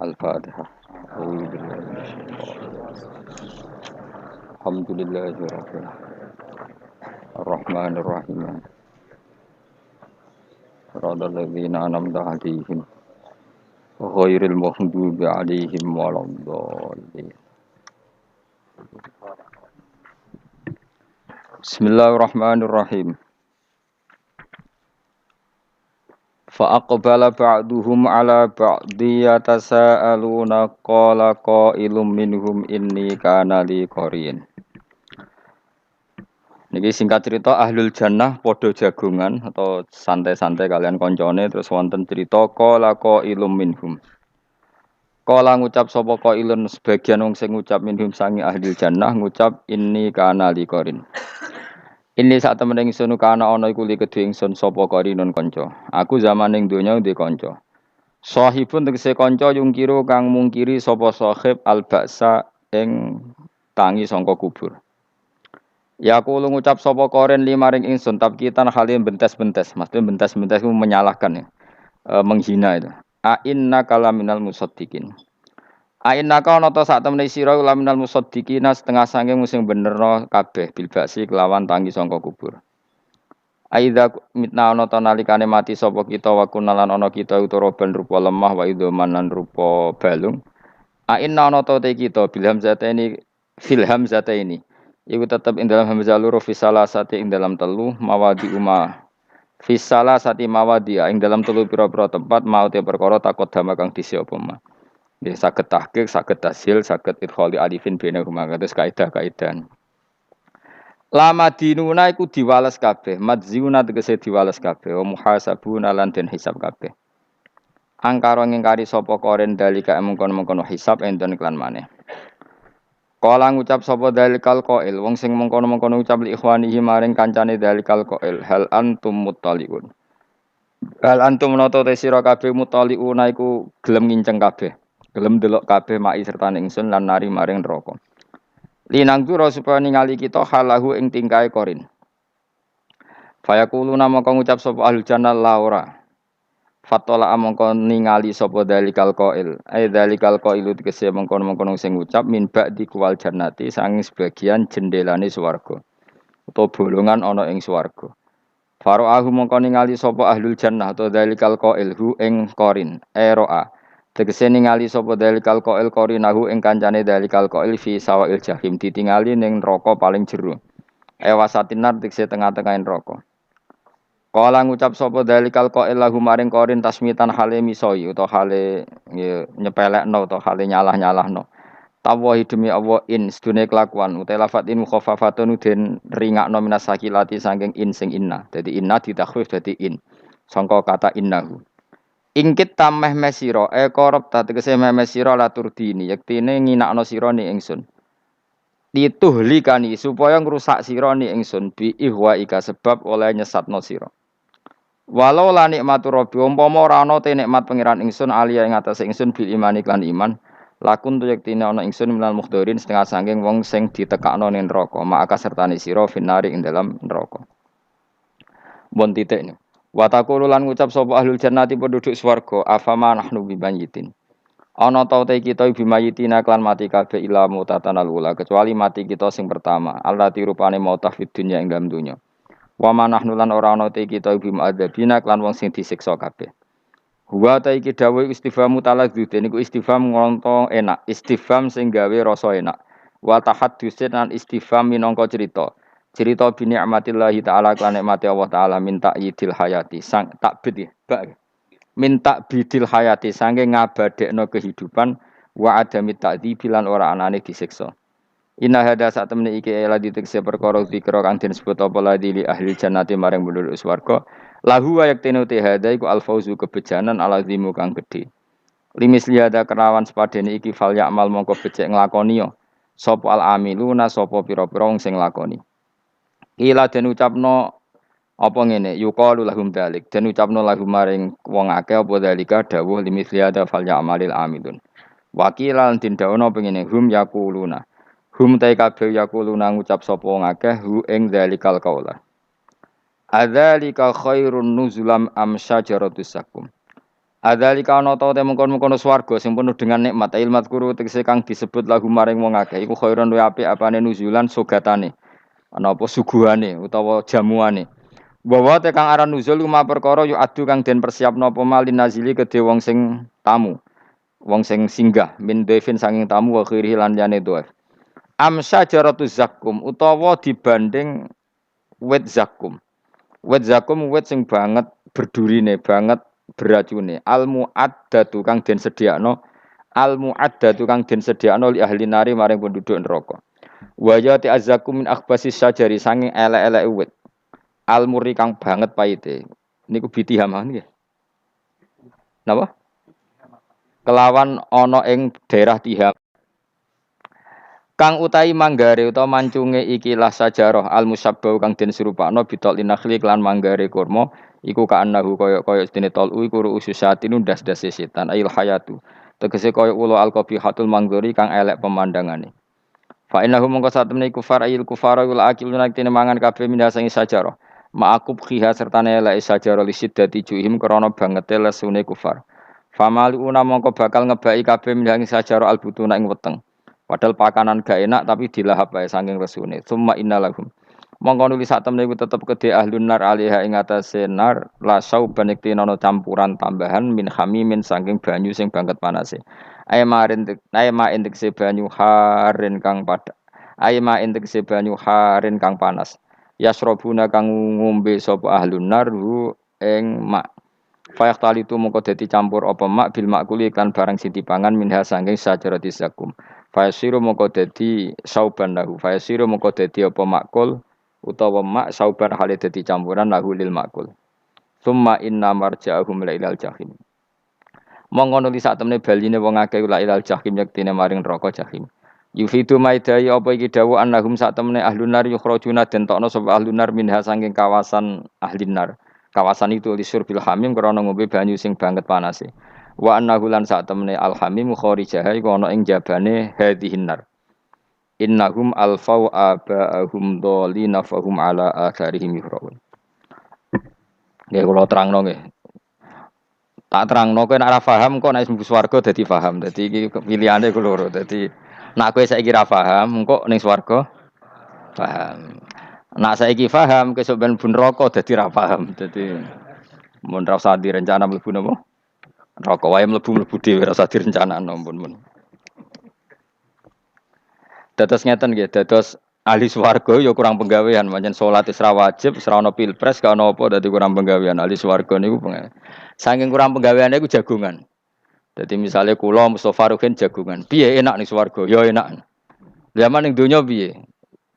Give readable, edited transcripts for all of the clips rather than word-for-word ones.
Al-Fatihah. A'udzu billahi minasyaitonir rajim. Alhamdulillahirabbil Ar-Rahmanir Rahim. Radal ladzina an'amta 'alaihim ghairil maghdubi 'alaihim waladdallin. Bismillahirrahmanirrahim. Fa aqbala ba'duhum 'ala ba'di yatasaaluna qala qailum minhum inni kana li qarin. Niki singkat cerita ahlul jannah podo jagungan atau santai-santai kalian koncone terus wonten cerita qala qailum minhum. Qala ngucap sapa qailun sebagian wong sing ngucap minhum sangi ahlul jannah ngucap inni kana li qarin. Ini saat temen ingsun kana ana iku li kedhe ingsun sapa qarinun kanca. Aku zaman ning donya ndek kanca. Sahibun tegese kanca yungkiro kang mungkiri sapa sahib al-ba'sa ing tangi sangka kubur. Ya aku lu ngucap sapa koren limaring ingsun tabkitan halim bentes-bentes. Maksudnya bentes-bentes itu menyalahkan ya. Menghina itu. A inna kalaminal musaddiqin. A inna ka ana ta sak temene sira laminal musaddiqin setengah sange sing benerno kabeh bil ba'si kelawan tangi sangka kubur. Aidza mitna ana ta nalikane mati sapa kita wa kunalan ana kita utaraban rupa lemah wa idzaman lan rupa balung. A inna ana ta te kita bilham zataini filham zataini. Iku tetep ing dalam hamzah loro fi salasati ing dalam telu mawadi umma fi salasati mawadi ing dalam telu pira-pira tempat mau te perkara takut dama kang disi apa ma nggih saged tahqiq saged tasil saged idkhali alifin bena huma kados kaidah-kaidah lama dinuna iku diwales kabeh madziuna tegese diwales kabeh wa muhasabuna lan den hisab kabeh angkara ngingkari sapa koren dalika mengkon-mengkon hisab enten iklan maneh. Kala ngucap sapa dalikal qail wong sing mengkono-mengkono ucap li ikhwanihi maring kancane dalikal qail hal antum muttaliun. Hal antum nata te sira kabeh muttaliuna iku gelem nginceng kabeh. Gelem delok kabeh mai serta ingsun lan nari maring neraka. Linangdura supaya ningali kita halahu ing tingkae korin. Fayaquluna mongko ngucap sapa ahlul jannah la ora. Fatola amangka ningali sapa dalikal qail. Dalikal qailu tegese mengkon-mengkon sing ngucap min ba'di kuwal jannati sanging sebagian jendelane swarga. Utawa bolongan ana ing swarga. Faro'ahu mongko ningali sapa ahlul jannah atau dalikal qail hu ing qarin. Ro'a. Tegese ningali sapa dalikal qail qarinahu ing kancane dalikal qail fi sawail jahim ditingali ning neraka paling jero. Wasatinar tegese tengah-tengah neraka. Kala ngucap sapa dalikal qail lahu maring qarin tasmitan hale misoi utawa hale nyepelekno utawa hale nyalah-nyalahno. Tawahi demi Allah in sedune kelakuan uta lafat in mukhaffafatun den ringakno minas sakilati saking in sing inna. Dadi inna ditakhfif dadi in. Sangka kata innahu. Ingkit tameh mesira korop tegese mesira laturdini yektine nginakno sira ni ingsun. Dituhlikani supaya ngrusak sira ni ingsun bi ihwa ika sebab oleh nyesatno sira. Walau la nikmatu rabbi umpama ora ana te nikmat pangeran ingsun aliya ing atase ingsun bil imani lan iman lakun tu yektine ana ingsun minal mukhdirin setengah saking wong sing ditekakno ning neraka maka sertane sira finari ing dalam neraka. Bon titik ni. Wa taqulu lan ngucap sapa ahlul jannati penduduk swarga afama nahnu bimayitin. Ana ta te kita bimayitina klan mati kabeh ila mutatanal ula kecuali mati kita sing pertama allati rupane mautah fid dunya ing dalam dunya. Wa manahnu lan ora ana te kita bim adzabina klan wong sing disiksa kabeh. Wa ta iki dawuh istifham taladzud niku istifham ngonto enak, istifham sing gawe rasa enak. Wa tahaddusin lan istifham minangka cerita. Cerita bi nikmatillahi taala kan nikmati Allah taala minta yidil hayati sang takbid ya. Minta bidil hayati sange ngabadekno kehidupan wa adami ta'dzibi lan ora anane disiksa. Inna hada sak temene iki ela ditekse perkara dikira kang den sebut apa ladi li ahli jannati maring penduduk swarga lahu wa yaktinu te hada iku al fauzu kebejanan alazimu kang gedhe limis liada kenawan sepadene iki fal ya'mal mongko becik nglakoni yo sapa al amiluna sapa pira-pira wong sing nglakoni ila den ucapno apa ngene yuqalu lahum dalik den ucapno lahum maring wong akeh apa dalika dawuh limis liada fal ya'malil amilun wakilan den dawono pengene hum yaquluna hum ta kabeh yaquluna ngucap sapa wong akeh hu ing dzalikal qaula adzalika khairun nuzulam am syajaratus sakum Adzalika ana ta mengkon-mengkon swarga sing penuh dengan nikmat ilmat kuru tegese kang disebut lagu maring wong akeh iku khairon luwih apik apane nuzulan sogatane ana apa suguhane utawa jamuane bahwa te kang aran nuzul luma perkara yu adu kang den persiapno apa malin nazili kedhe wong sing tamu wong sing singgah min devin sanging tamu wa khiri lan liyane dhaif am syajaratu zakum utawa dibanding wit zakum wit sing banget berdurine banget beracune al muaddatu kang den sediakno al muaddatu kang den sediakno li ahli nari maring penduduk neraka wa ya ti azzakum min akhbasi syajari sanging elek-elek wit al muri kang banget paite niku bitihamah nggih napa kelawan ana ing daerah Tiham kang utahi manggare utawa mancunge ikilah sajarah al musabbah kang den serupakno bitol linakhli lan manggare kurma iku kaanahu kaya dene tolu iku ususatin ndas-ndas setan ail hayatu tegese kaya ulo al qabihatul manggori kang elek pemandangane fa innahu mongko satemene kufar ayil kufara wal akiluna tene mangan kabeh minha sangi sajarah ma'akub khiha sertane elek sajarah lisiddati juhim krana bangete lesune kufar famaluna mongko bakal ngebaki kabeh minha sajarah al butuna ing weteng padahal pakanan gak enak tapi dilahap wae saking resune summa innalahum mongko nuli sak temne iku tetep kedhe ahlun nar alaiha ing atase nar la sauban iktinono campuran tambahan min hamimin saking banyu sing banget panase ayma entek se banyu harin kang pada ayma entek se banyu harin kang panas yasrobuna kang ngombe sapa ahlun nar hu ing mak fayak tali tu mongko dadi campur apa mak bil makuli iklan barang sing dipangan minha saking sajarati zakum fayasiru mongko dadi sauban lahu fayasiru mongko dadi apa makul utawa mak sauban hale dadi campuran lahu lil makul summa inna marja'ahum la ilal jahim mongko nuli sak temne baline wong akeh la ilal jahim yektine maring neraka jahim yufidu maidai apa iki dawuh annahum sak temne ahlun nar yukhrajuna den tokno sapa ahlun nar minha saking kawasan ahlin nar kawasan itu lisur bil hamim krana ngombe banyu sing banget panase wa annahu lan sak temene al hamim kharijaha iku ana ing jabane hadhihin nar innahum alfau abaahum dhalina fahum ala atharihim yuhraun nggih kula terangno nggih tak terangno kowe nek ora paham kok nek mlebu swarga dadi paham dadi iki pilihane ku loro dadi nek kowe saiki ra paham engko ning swarga paham nek saiki paham kesuk ben bun neraka dadi ra paham dadi mun ra usah direncana mlebu napa neraka wae mlebu dhewe ora usah direncanakno pun. Dados ngeten nggih, dados ahli swarga ya kurang penggawean, pancen salat wis ra wajib, wis ra ono pilpres, gak ono apa dadi kurang penggawean. Ahli swarga niku saking kurang penggaweane iku jagungan. Dadi misale kula Mustofa Ruhin jagungan. Piye enak ning swarga? Ya enak. Zaman ning donya piye?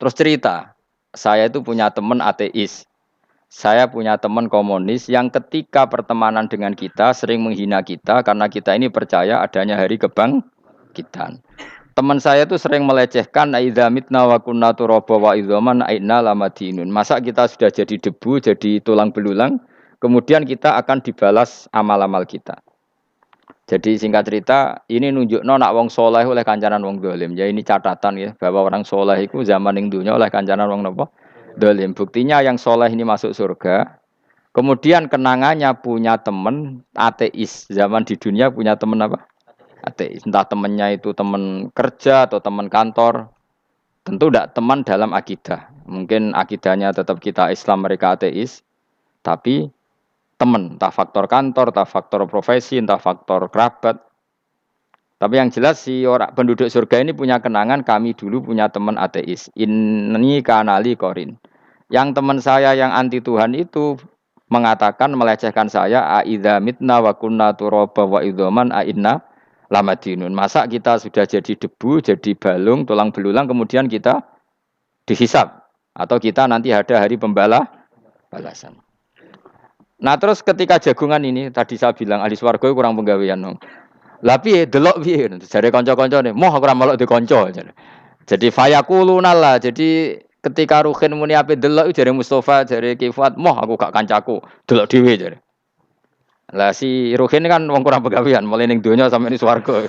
Terus cerita, saya itu punya teman ateis. Saya punya teman komunis yang ketika pertemanan dengan kita sering menghina kita karena kita ini percaya adanya hari kebangkitan. Teman saya itu sering melecehkan aidza mitna wa kunna turaba wa idzaman aina lamadinun. Masa kita sudah jadi debu, jadi tulang belulang, kemudian kita akan dibalas amal-amal kita. Jadi singkat cerita, ini nunjukno nak wong soleh oleh kancanan wong dolim. Ya ini catatan ya bahwa orang soleh itu zaman ning dunya oleh kancanan wong napa? Dolim. Buktinya yang soleh ini masuk surga. Kemudian kenangannya punya teman ateis. Zaman di dunia punya teman apa? Ateis. Entah temannya itu teman kerja atau teman kantor. Tentu tidak teman dalam akidah. Mungkin akidahnya tetap kita Islam, mereka ateis. Tapi teman, entah faktor kantor, entah faktor profesi, entah faktor kerabat. Tapi yang jelas si orang penduduk surga ini punya kenangan, kami dulu punya teman ateis. Ini kanali korin. Yang teman saya yang anti Tuhan itu mengatakan, melecehkan saya, aidza mitna wa kunna turaba wa idzaman ainna lamadinun. Masa kita sudah jadi debu, jadi balung, tulang belulang, kemudian kita dihisab. Atau kita nanti ada hari balasan. Nah terus ketika jagungan ini, tadi saya bilang ahli swarga kurang penggawean. Lah piye delok piye jare kanca-kancane moh aku ora melok di kanca. Jadi fayakuluna lah. Jadi ketika Ruhin muni ape delok jare Mustofa jare Kifat moh aku gak kancaku delok dhewe jare. Lah si Ruhin kan wong kurang pegawean mulai ning donya sampe ning swarga.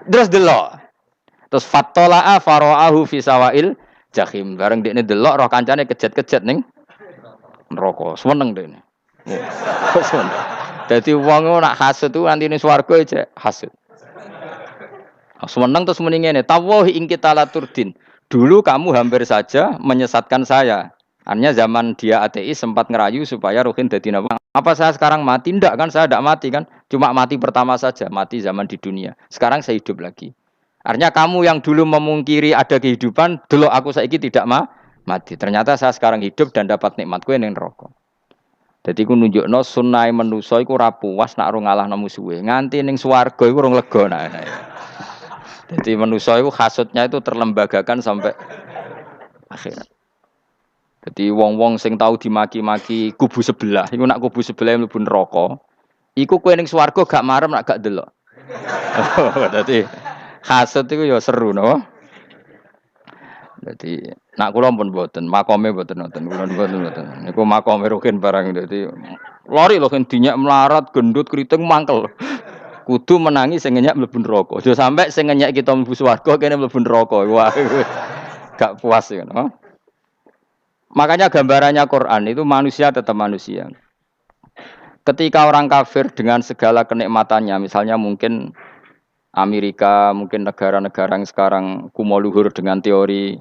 Terus delok. Terus fattala'a fara'ahu fi sawail jahim. Bareng dekne delok roh kancane kejet-kejet ning neraka. Seneng dekne. Seneng. Dadi wong nak hasud itu nanti ning swarga aja hasud. Semeneng terus muni ngene, tawahi ing kita laturdin. Dulu kamu hampir saja menyesatkan saya. Artinya zaman dia ateis sempat ngerayu supaya Ruhin dadi napa? Apa saya sekarang mati? Ndak kan, saya tidak mati kan. Cuma mati pertama saja, mati zaman di dunia. Sekarang saya hidup lagi. Artinya kamu yang dulu memungkiri ada kehidupan, delok aku saiki tidak mati. Ternyata saya sekarang hidup dan dapat nikmat kuwi ning neraka. Dadi ku nunjukno sunnahe manusa iku ora puas nak ora ngalahno musuhe. Nganti ning swarga iku ora lega nak. Jadi manusia itu hasutnya itu terlembagakan sampai akhirat. Jadi wong-wong sing tahu dimaki-maki kubu sebelah, iku nak kubu sebelah mlebu neraka, iku kowe ning swarga gak marem nak gak delok. Dadi hasut iku ya seru no. Dadi nak kula pun mboten, makome mboten wonten, kula mboten. Niku makome rukin barang dadi lori lho kan dinyak melarat, gendut, kriting mangkel. Kudu menangi sing ngenyek mlebu neraka. Aja sampe sing ngenyek kita mlebu swarga kene mlebu neraka. Wah, gak puas ya, no? Makanya gambarannya Quran itu manusia tetap manusia. Ketika orang kafir dengan segala kenikmatannya, misalnya mungkin Amerika, mungkin negara-negara yang sekarang kumoluhur dengan teori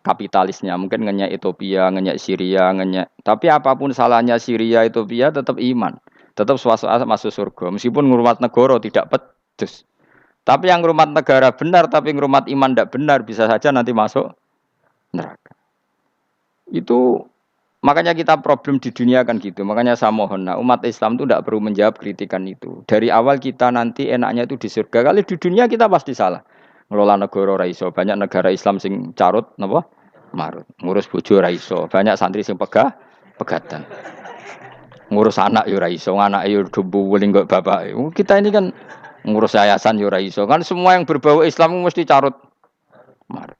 kapitalisnya, mungkin ngenyek Ethiopia, ngenyek Syria, ngenyek. Tapi apapun salahnya Syria, Ethiopia tetap iman. Tetap suasana masuk surga. Meskipun ngurmat negara tidak pedes. Tapi yang ngurmat negara benar, tapi ngurmat iman tidak benar, bisa saja nanti masuk neraka. Itu makanya kita problem di dunia kan gitu. Makanya saya mohon, umat Islam itu tidak perlu menjawab kritikan itu. Dari awal kita nanti enaknya itu di surga. Kali di dunia kita pasti salah. Ngelola negara ra iso. Banyak negara Islam sing carut, napa? Marut. Ngurus bojo ra iso. Banyak santri sing pegatan. Ngurus anak yo ora iso, anak yo dumbu weling kok bapak. Kita ini kan ngurus yayasan yo ora iso. Kan semua yang berbau Islam mesti carut. Marut.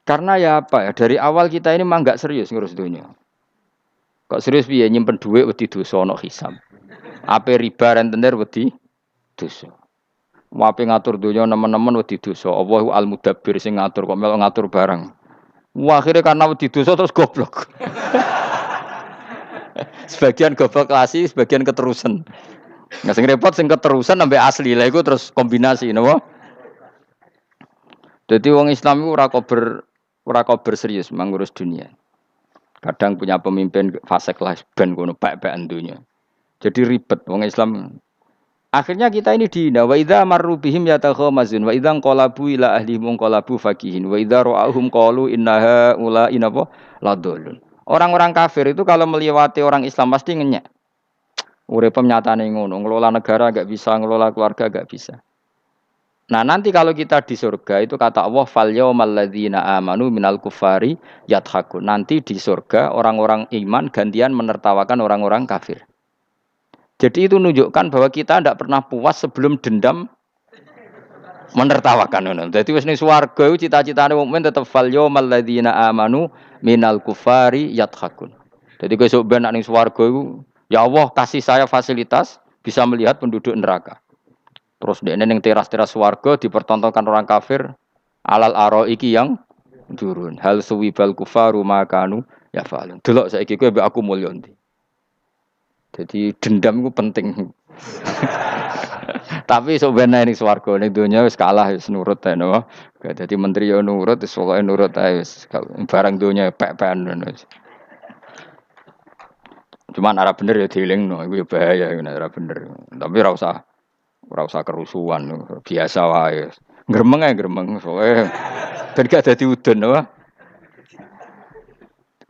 Karena ya apa ya, dari awal kita ini mah enggak serius ngurus dunia. Kok serius piye nyimpen dhuwit wedi dosa ana hisab. Ape riba rentenir wedi dosa. Wape ngatur dunia nemen-nemen wedi dosa. Allahu al-mudabbir sing ngatur kok melok ngatur barang. Wah, akhirnya karena wedi dosa terus goblok. Sebagian goblok klasik, sebagian keterusan. Nggak sing repot sing keterusan sampai asli lah iku terus kombinasi napa. Jadi wong Islam iku ora kober serius mengurus dunia. Kadang punya pemimpin fasik lah ben kono pek-pekan dunia. Jadi ribet wong Islam. Akhirnya kita ini dihina wa idza marru bihim yatakhamazun wa idza qalabu ila ahlihim qalabu fakihin wa idza ra'ahum qalu innaha ula inapa ladallun. Orang-orang kafir itu kalau melewati orang Islam pasti ngenyek. Urip nyatane ngono, ngelola negara enggak bisa, ngelola keluarga enggak bisa. Nah, nanti kalau kita di surga itu kata Allah fal yaumal ladzina amanu minal kufari yadhakun. Nanti di surga orang-orang iman gantian menertawakan orang-orang kafir. Jadi itu menunjukkan bahwa kita tidak pernah puas sebelum dendam menertawakan. Jadi wis ning swarga iku cita-citane mukmin tetep fal yaumal ladzina amanu minal kufari yadhakun. Jadi kowe sok ben ning swarga iku ya Allah kasih saya fasilitas bisa melihat penduduk neraka. Terus dekne ning teras-teras swarga dipertontonkan orang kafir alal araiki yang turun. Hal suwibal kufaru makanu ya fa'alun. Delok saiki kowe mbek aku mulya ndi. Jadi dendam itu penting. Tapi sebenarnya ini swarga ning donya wis kalah wis nurut ae no. Dadi menteri yo nurut, wis pokoke nurut ae wis barang donya pek-pekan ngono. Cuman arah bener ya dielingno, iku ya bahaya nek ora bener. Tapi ora usah kerusuhan, biasa wae. Gremeng ae gremeng soalnya ben gak dadi udun no.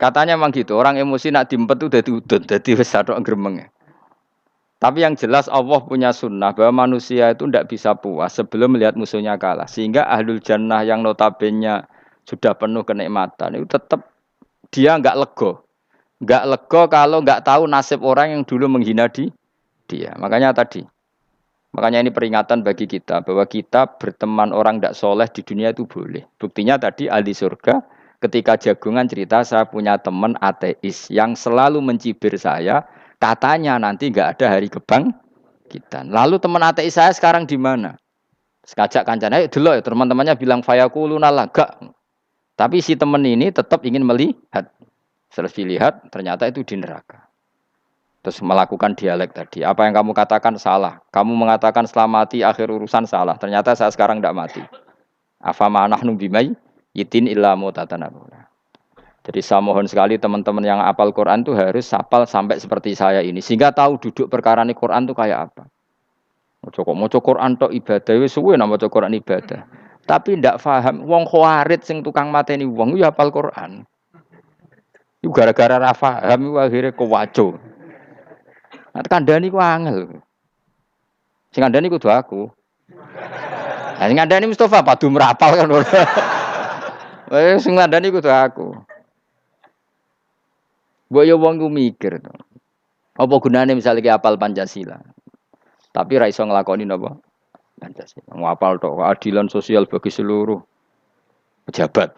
Katanya memang gitu, orang emosi nak diempet itu dadi udun, dadi wis satok gremeng. Tapi yang jelas Allah punya sunnah bahwa manusia itu tidak bisa puas sebelum melihat musuhnya kalah. Sehingga ahlul jannah yang notabene sudah penuh kenikmatan itu tetap dia enggak lego. Enggak lego kalau enggak tahu nasib orang yang dulu menghina dia. Makanya ini peringatan bagi kita bahwa kita berteman orang tidak soleh di dunia itu boleh. Buktinya tadi ahli surga ketika jagungan cerita saya punya teman ateis yang selalu mencibir saya. Katanya nanti enggak ada hari kebangkitan. Lalu teman ateis saya sekarang di mana? Sekajak kancane, ayo delok ya teman-temannya bilang fayaquluna lagak. Tapi si teman ini tetap ingin melihat. Setelah dilihat ternyata itu di neraka. Terus melakukan dialek tadi. Apa yang kamu katakan salah. Kamu mengatakan setelah mati akhir urusan salah. Ternyata saya sekarang tidak mati. Afama nahnu bimai yitin illa mutatana. Jadi saya mohon sekali teman-teman yang hafal Quran itu harus hafal sampai seperti saya ini. Sehingga tahu duduk perkara ini Quran itu kayak apa. Mau Quran tok ibadah wis suwe nama Quran ibadah. Tapi ndak paham wong khawarit sing tukang mateni wong ya hafal Quran. Iku gara-gara ra paham iku akhire kewaco. Nek kandhani ku angel. Sing kandhani kudu aku. Lah sing kandhani Mustofa padu merapal kan. Wes sing kandhani kudu aku. Mbok yo wong ku mikir to. Apa gunane misalnya ki hafal Pancasila. Tapi ra iso nglakoni napa? Pancasila. Ngapal tok keadilan sosial bagi seluruh pejabat.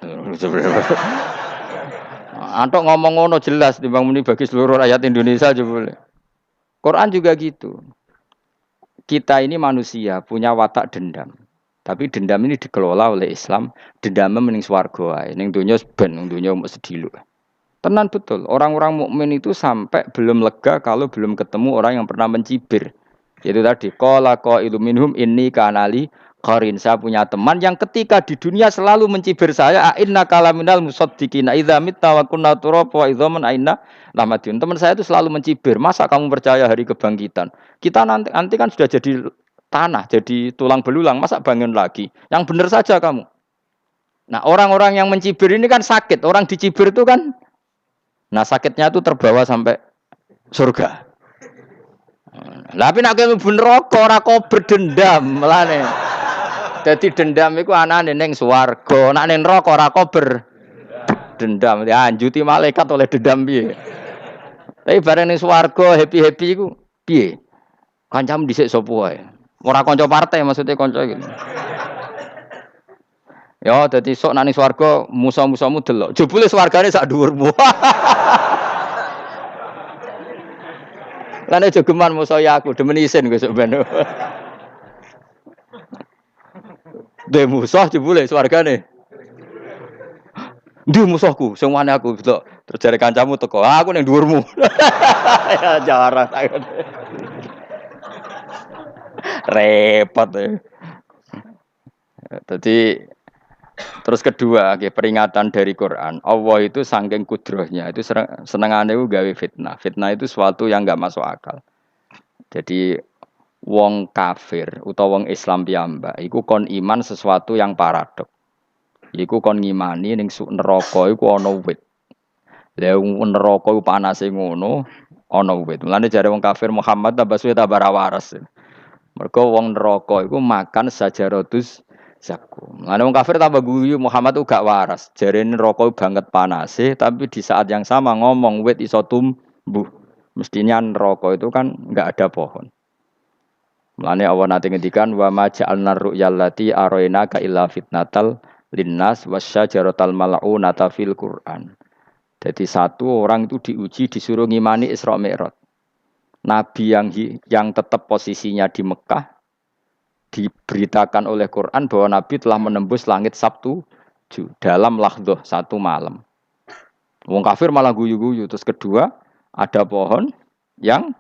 Antok ngomong ngono jelas timbang muni bagi seluruh rakyat Indonesia aja boleh. Quran juga gitu. Kita ini manusia punya watak dendam. Tapi dendam ini dikelola oleh Islam. Dendamnya mending swarga ae. Ning donya ben, ning donya mesti dilu. Tenan betul. Orang-orang mukmin itu sampai belum lega kalau belum ketemu orang yang pernah mencibir. Yaitu tadi qala qailum minhum inni kanali qarin. Saya punya teman yang ketika di dunia selalu mencibir saya, inna kalaminal musaddiqina idza mitta wa kunna turaba wa idzaman aina lamadun. Teman saya itu selalu mencibir, masa kamu percaya hari kebangkitan? Kita nanti kan sudah jadi tanah, jadi tulang belulang, masa bangun lagi? Yang benar saja kamu. Nah, orang-orang yang mencibir ini kan sakit. Orang dicibir itu kan, nah sakitnya itu terbawa sampai surga. Tapi nek kowe mlebu neraka ora kok berdendam melane. Dadi dendam iku anane ning swarga, nek ning neraka ora kok berdendam. Dianjuti malaikat oleh dendam piye. Tapi bareng ning swarga happy-happy iku piye? Kancamu dhisik sapa wae. Ora kanca partai maksudnya kanca iki. Ya dadi sok nek ning swarga musa-musamu delok. Jebule swargane sak dhuwurmu. Lan aja geman musuh aku, demen isin kowe sok ben. Dhe musuh jebule swargane. Ndi musuhku, sing wane aku delok. Terus jare kancamu teko, aku ning dhuwurmu. Ya jarang. Repot ya. Jadi terus kedua, peringatan dari Quran. Allah itu saking kudrohnya, itu senengane gawe fitnah. Fitnah itu sesuatu yang enggak masuk akal. Jadi wong kafir utawa wong Islam piyambak iku kon iman sesuatu yang paradok. Iku kon ngimani ning neraka iku ana wit. Lah neraka iku panase ngono, ana wit. Mulane jare wong kafir Muhammad tambah suwe tambah waras. Mergo wong neraka iku makan sajarotus zakum. Mulane wong kafir tambah guyu Muhammad tuh gak waras. Jarene neraka banget panase, tapi di saat yang sama ngomong wit iso tumbuh. Mestinya neraka itu kan enggak ada pohon. Mulane Allah nanti ngendikan wa ma ja'alna ru'yallati arainaka illa fitnatal linnas wasyajaratal mal'unata fil Qur'an. Jadi satu orang itu diuji disuruh ngimani Isra Mi'raj. Nabi yang tetap posisinya di Mekah diberitakan oleh Quran bahwa Nabi telah menembus langit Sabtu dalam lahdoh satu malam. Wong kafir malah guyu-guyu. Terus kedua, ada pohon yang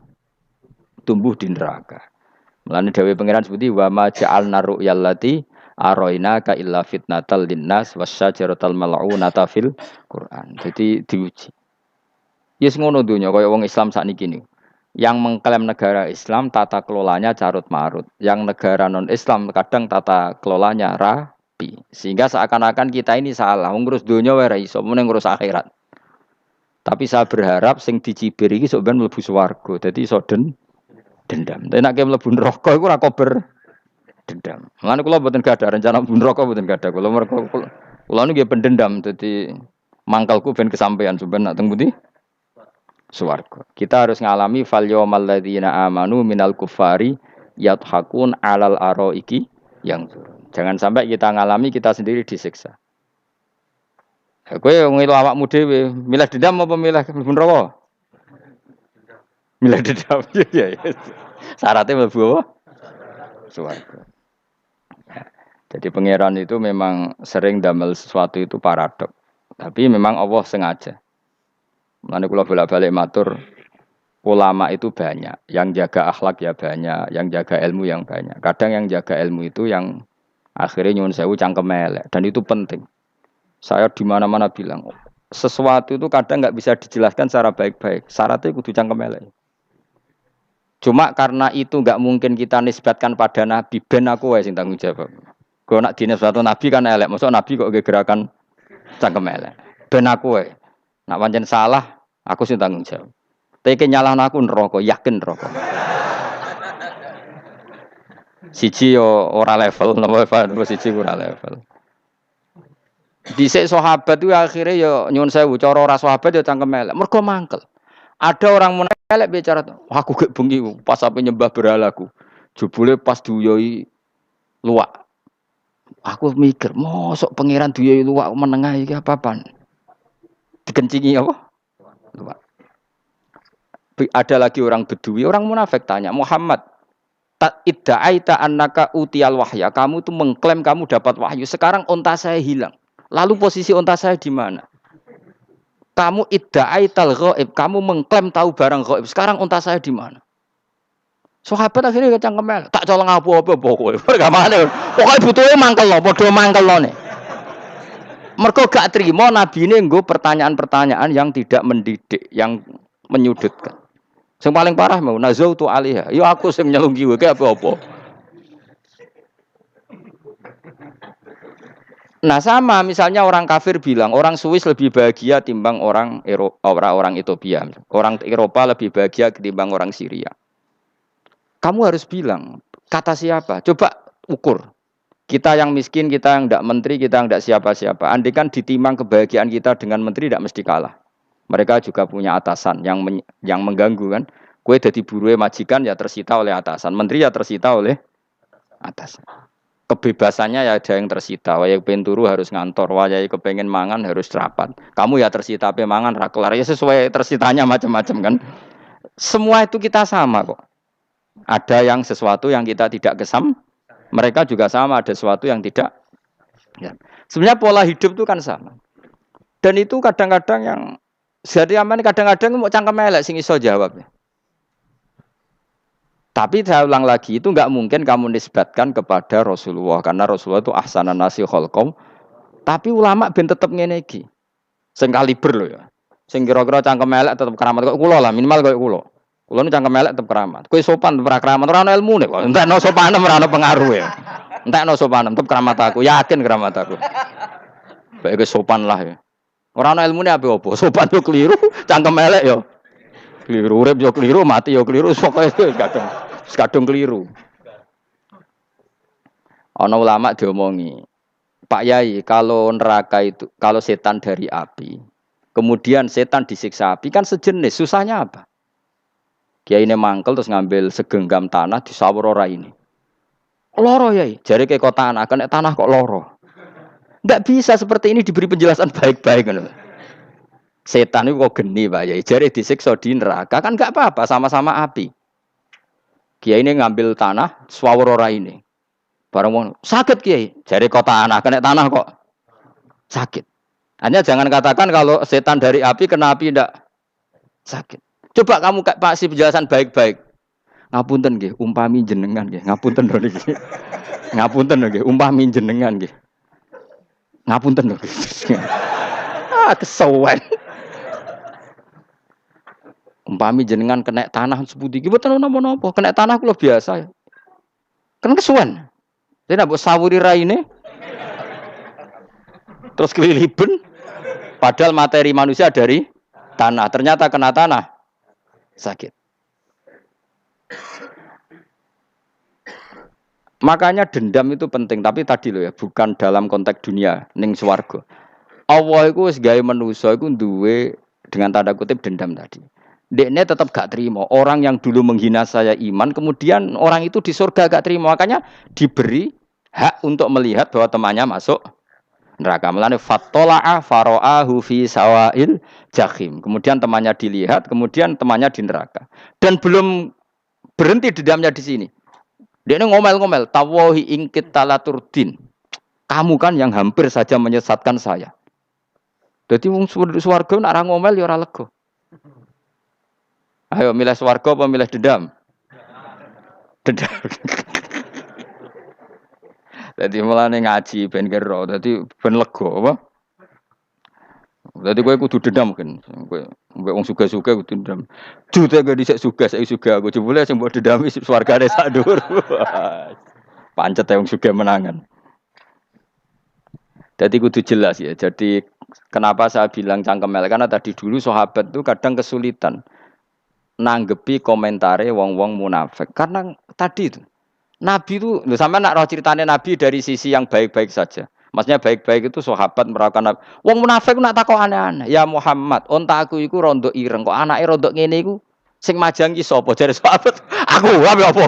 tumbuh di neraka. Mulane dawuh pangeran seperti wa ma ja'alna ru'yallati arainaka illa fitnatal linnas wasyajaratal mal'unata fil Quran. Jadi diuji. Yes ngono donya kaya wong Islam sakniki niku. Yang mengklaim negara Islam tata kelolanya carut marut. Yang negara non Islam kadang tata kelolanya rapi. Sehingga seakan-akan kita ini salah. Ngurus donya wae ra iso, mending ngurus akhirat. Tapi saya berharap sing dicibir iki sok ben mlebu swarga. Dadi iso dendam. Tapi nek mlebu neraka iku ora kober dendam. Mulane kula mboten gadah rencana mlebu neraka mboten gadah. Kula niku nggih pendendam dadi mangkalku ben kesampaian sampeyan nak teng pundi? Swarga. Kita harus ngalami fal yawmal ladzina amanu minal kuffari yadhakun alal araiki yang jangan sampai kita ngalami kita sendiri disiksa. Kowe ngilu awakmu dhewe, milih dendam apa milih mlebu neraka? Milih dendam. Ya. Syaratnya mlebu apa? Swarga. Jadi pangeran itu memang sering damel sesuatu itu paradok. Tapi memang Allah sengaja. Mulane kula bolak-balik matur, ulama itu banyak, yang jaga akhlak ya banyak, yang jaga ilmu yang banyak. Kadang yang jaga ilmu itu yang akhirnya nyuwun sewu cangkem elek dan itu penting. Saya di mana-mana bilang sesuatu itu kadang nggak bisa dijelaskan secara baik-baik. Syaratnya kudu cangkem elek. Cuma karena itu nggak mungkin kita nisbatkan pada nabi, ben aku wae sing tanggung jawab. Kalau nak dinisbatkan nabi kan elek, maksud nabi kok gerakan cangkem elek. Ben aku wae. Nak pancen salah, aku sing tanggung jawab. Tapi nyalahno aku neraka, yakin neraka. Siji yo ora level, napa siji ora level. Dhisik sahabat itu akhirnya yo nyuwun sewu, cara ora sahabat yo cangkem elek. Mergo mangkel. Ada orang munafik bicara, aku gak bengi pas sampe nyembah berhalaku. Jebule pas duyoi luwak. Aku mikir, mosok pangeran duyoi luwak menengah iki apa-apaan? Dikencingi apa? Luwak. Ada lagi orang Bedui, orang munafik tanya, Muhammad, idda'aita annaka utiyal wahya, kamu itu mengklaim kamu dapat wahyu. Sekarang unta saya hilang. Lalu posisi unta saya di mana? Kamu idda'aital ghaib, kamu mengklaim tahu barang ghaib. Sekarang unta saya di mana? Sahabat akhirnya kecangkem tak colong apa-apa pokoke. Mereka mana? Pokoke butuhe mangkel lo, padha mangkel lo nih. Mergo gak trimo nabine nggo pertanyaan-pertanyaan yang tidak mendidik, yang menyudutkan. Yang paling parah mau nazautu alaiha. Ya aku sing nyelunggi wae apa-apa. Nah sama misalnya orang kafir bilang orang Swiss lebih bahagia timbang orang orang Ethiopia. Orang Eropa lebih bahagia ketimbang orang Syria. Kamu harus bilang kata siapa? Coba ukur. Kita yang miskin, kita yang tidak menteri, kita yang tidak siapa-siapa. Andai kan ditimang kebahagiaan kita dengan menteri tidak mesti kalah. Mereka juga punya atasan yang mengganggu kan. Kue jadi buruh majikan ya tersita oleh atasan, menteri ya tersita oleh atasan. Kebebasannya ya ada yang tersita. Wayai pengen turu harus ngantor, wayai kepengen mangan harus rapat. Kamu ya tersita pe mangan ra kelar ya sesuai tersitanya macam-macam kan. Semua itu kita sama kok. Ada yang sesuatu yang kita tidak kesam, mereka juga sama ada sesuatu yang tidak. Ya. Sebenarnya pola hidup itu kan sama. Dan itu kadang-kadang yang jadi aman kadang-kadang mau cangkem elek sing iso jawab. Tapi saya ulang lagi itu enggak mungkin kamu nisbatkan kepada Rasulullah karena Rasulullah itu ahsanan nasi khalqam. Tapi ulama ben tetep ngene iki. Sing kaliber lho ya. Sing kira-kira cangkem elek tetep keramat kok kula lah minimal koyo kula. Kulo nu cangkem elek tetep keramat. Kowe sopan tetep keramat, ora ana ilmune kok. Entekno sopanem ora ana pengaruhe. Entekno sopanem tetep keramat aku, yakin keramat aku. Baik kowe sopan lah ya. Ora ana ilmune apa-apa. Sopan yo keliru, cangkem elek yo keliru, urip yo keliru, mati yo keliru, pokoke kadung keliru. Ana ulama diomongi, Pak Yai, kalau neraka itu kalau setan dari api, kemudian setan disiksa api kan sejenis, susahnya apa? Kiai ini mangkel terus ngambil segenggam tanah di sawur ora ini. Loro yai, jari ke kota tanah, kena tanah kok loro. Enggak bisa seperti ini diberi penjelasan baik-baik kan. Setan itu kok geni Pak Yai, jari disiksa di neraka kan enggak apa-apa, sama-sama api. Kiai ini ngambil tanah sawur ora ini. Barang mau sakit Kiai, jari kota tanah, kena tanah kok sakit. Hanya jangan katakan kalau setan dari api kena api enggak sakit. Coba kamu kasih penjelasan baik-baik. Ngapunten nggih, umpami jenengan nggih. Ngapunten lho niki. Ngapunten lho nggih, umpami jenengan nggih. Ngapunten lho. Kesuwen. Umpami jenengan kena tanah sepundi iki mboten napa-napa. Kena tanah kula biasa ya. Kan kesuwen. Dene mbok sawuri raine. Terus keliliben. Padahal materi manusia dari tanah. Ternyata kena tanah. Sakit. Makanya dendam itu penting, tapi tadi loh ya, bukan dalam konteks dunia ning swarga. Allah iku wis gawe manusa iku duwe dengan tanda kutip dendam tadi. Dekne tetap gak terima. Orang yang dulu menghina saya iman, kemudian orang itu di surga gak terima. Makanya diberi hak untuk melihat bahwa temannya masuk neraka. Melane fattala'a fara'ahu fi sawail jahim. Kemudian temannya dilihat, kemudian temannya di neraka. Dan belum berhenti dendamnya di sini. Dia ini ngomel-ngomel, tawahi ingkit talaturdin. Kamu kan yang hampir saja menyesatkan saya. Jadi wong swarga nak ngomel ya ora lega. Ayo milih swarga apa milih dendam? Dendam. Dadi mulane ngaji ben kira, dadi ben lega apa? Dadi kowe kudu dendam kan. Kowe mbek wong sugih-sugih kudu dendam. Jute gak dhisik sugih, saiki sugih aku jebule sing mbok dendami swargane sak dhuwur. Pancet wong sugih menangan. Jadi kudu jelas ya. Jadi kenapa saya bilang cangkem elek? Karena tadi dulu sahabat itu kadang kesulitan nanggepi komentare wong-wong munafik. Karena tadi itu Nabi itu, sama nak roh ceritanya Nabi dari sisi yang baik-baik saja. Maksudnya baik-baik itu sahabat merawakan Nabi. Wong munafik nak takok aneh-aneh. Ya Muhammad, onta aku iku rondo ireng kok anake rondo ngene iku sing majang ki sapa jare sahabat. Aku apa?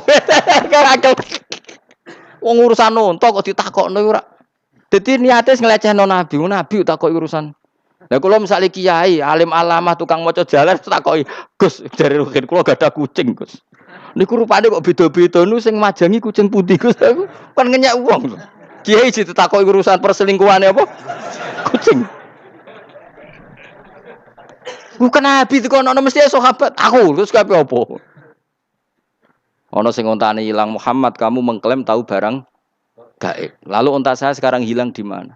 Wong urusan onta kok ditakokno ora. Dadi niate ngelecehno Nabi, Nabi takoki urusan. Lah kula misale kiai, alim alamah tukang maca jalan takoki, "Gus, jare rugen kula gadah kucing, Gus." Niku rupane kok beda-beda nu sing majangi kucing putih, Gus. Aku kan ngenyek wong. Kiai ditakoki urusan perselingkuhane apa? Kucing. Bukan Nabi dikono mesti sahabat. Aku terus kabeh apa? Ono sing ontane ilang Muhammad, kamu mengklaim tahu barang gaib. Lalu onta saya sekarang hilang di mana?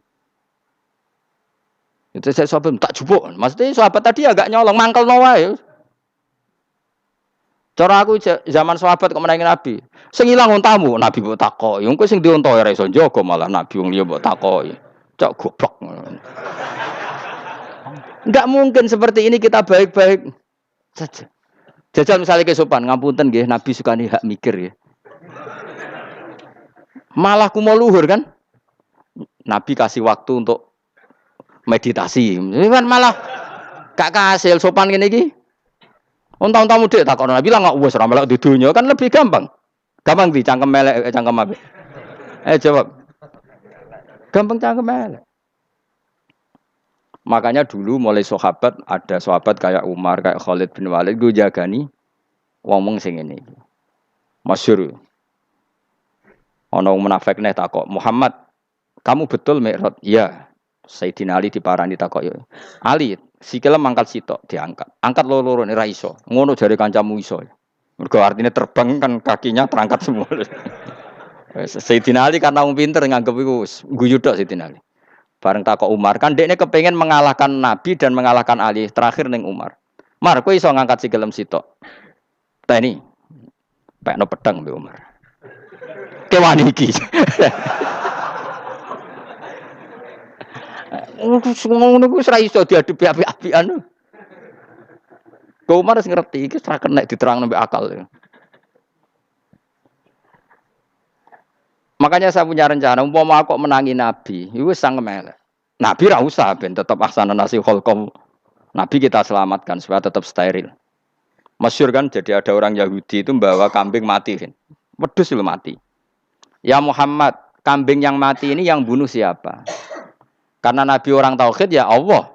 Itu saya sahabat tak jupuk. Maksudnya sahabat tadi agak nyolong mangkel wae. Cara aku zaman sahabat kok menangi Nabi. Sing ilang ontamu, Nabi mbok takoki. Wong kowe sing di onta ora iso njaga malah Nabi wong liya mbok takoki. Cok goblok. Enggak mungkin seperti ini kita baik-baik saja. Jajal misalnya kesopan, ngapunten nggih, Nabi sukani hak mikir ya. Malah kumo luhur kan? Nabi kasih waktu untuk meditasi. Ini kan malah gak kasil sopan ngene iki. Unta-unta mudik takon Nabi lah enggak wis ora melok di dunya kan lebih gampang. Gampang di cangkem elek cangkem apik. Jawab. Gampang cangkem elek. Makanya dulu mulai sahabat, ada sahabat kayak Umar, kayak Khalid bin Walid gue jagani wong-wong sing ngene iki. Masyhur. Ana munafik nek takok, "Muhammad, kamu betul Mi'raj?" "Iya." Sayyidina Ali diparani takok, "Ya. Ali, sikile mangkat sitok diangkat. Angkat loro-loro ora iso. Ngono jare kancamu iso." Mergo artinya terbang kan kakinya terangkat semua. Sayyidina Ali karena wong pinter nganggep iku guyu tok Sayyidina Ali. Bareng takok Umar, kan dekne kepengen mengalahkan Nabi dan mengalahkan Ali. Terakhir ning Umar. Mar, kowe iso ngangkat sikilem sitok. Teni. Pekno pedang mbek Umar. Kewan iki. Ngono ku ora iso diadepi api-apian. Kok Umar wis ngerti iki ora kena diterangno mbek akal. Makanya saya punya rencana, umpama aku menangi Nabi, itu sang melek. Nabi ra usah ben tetap ahsana nasi kholqom. Nabi kita selamatkan supaya tetap steril. Masyhur kan, jadi ada orang Yahudi itu membawa kambing mati kan. Wedhus itu mati. Ya Muhammad, kambing yang mati ini yang bunuh siapa? Karena Nabi orang tauhid ya Allah.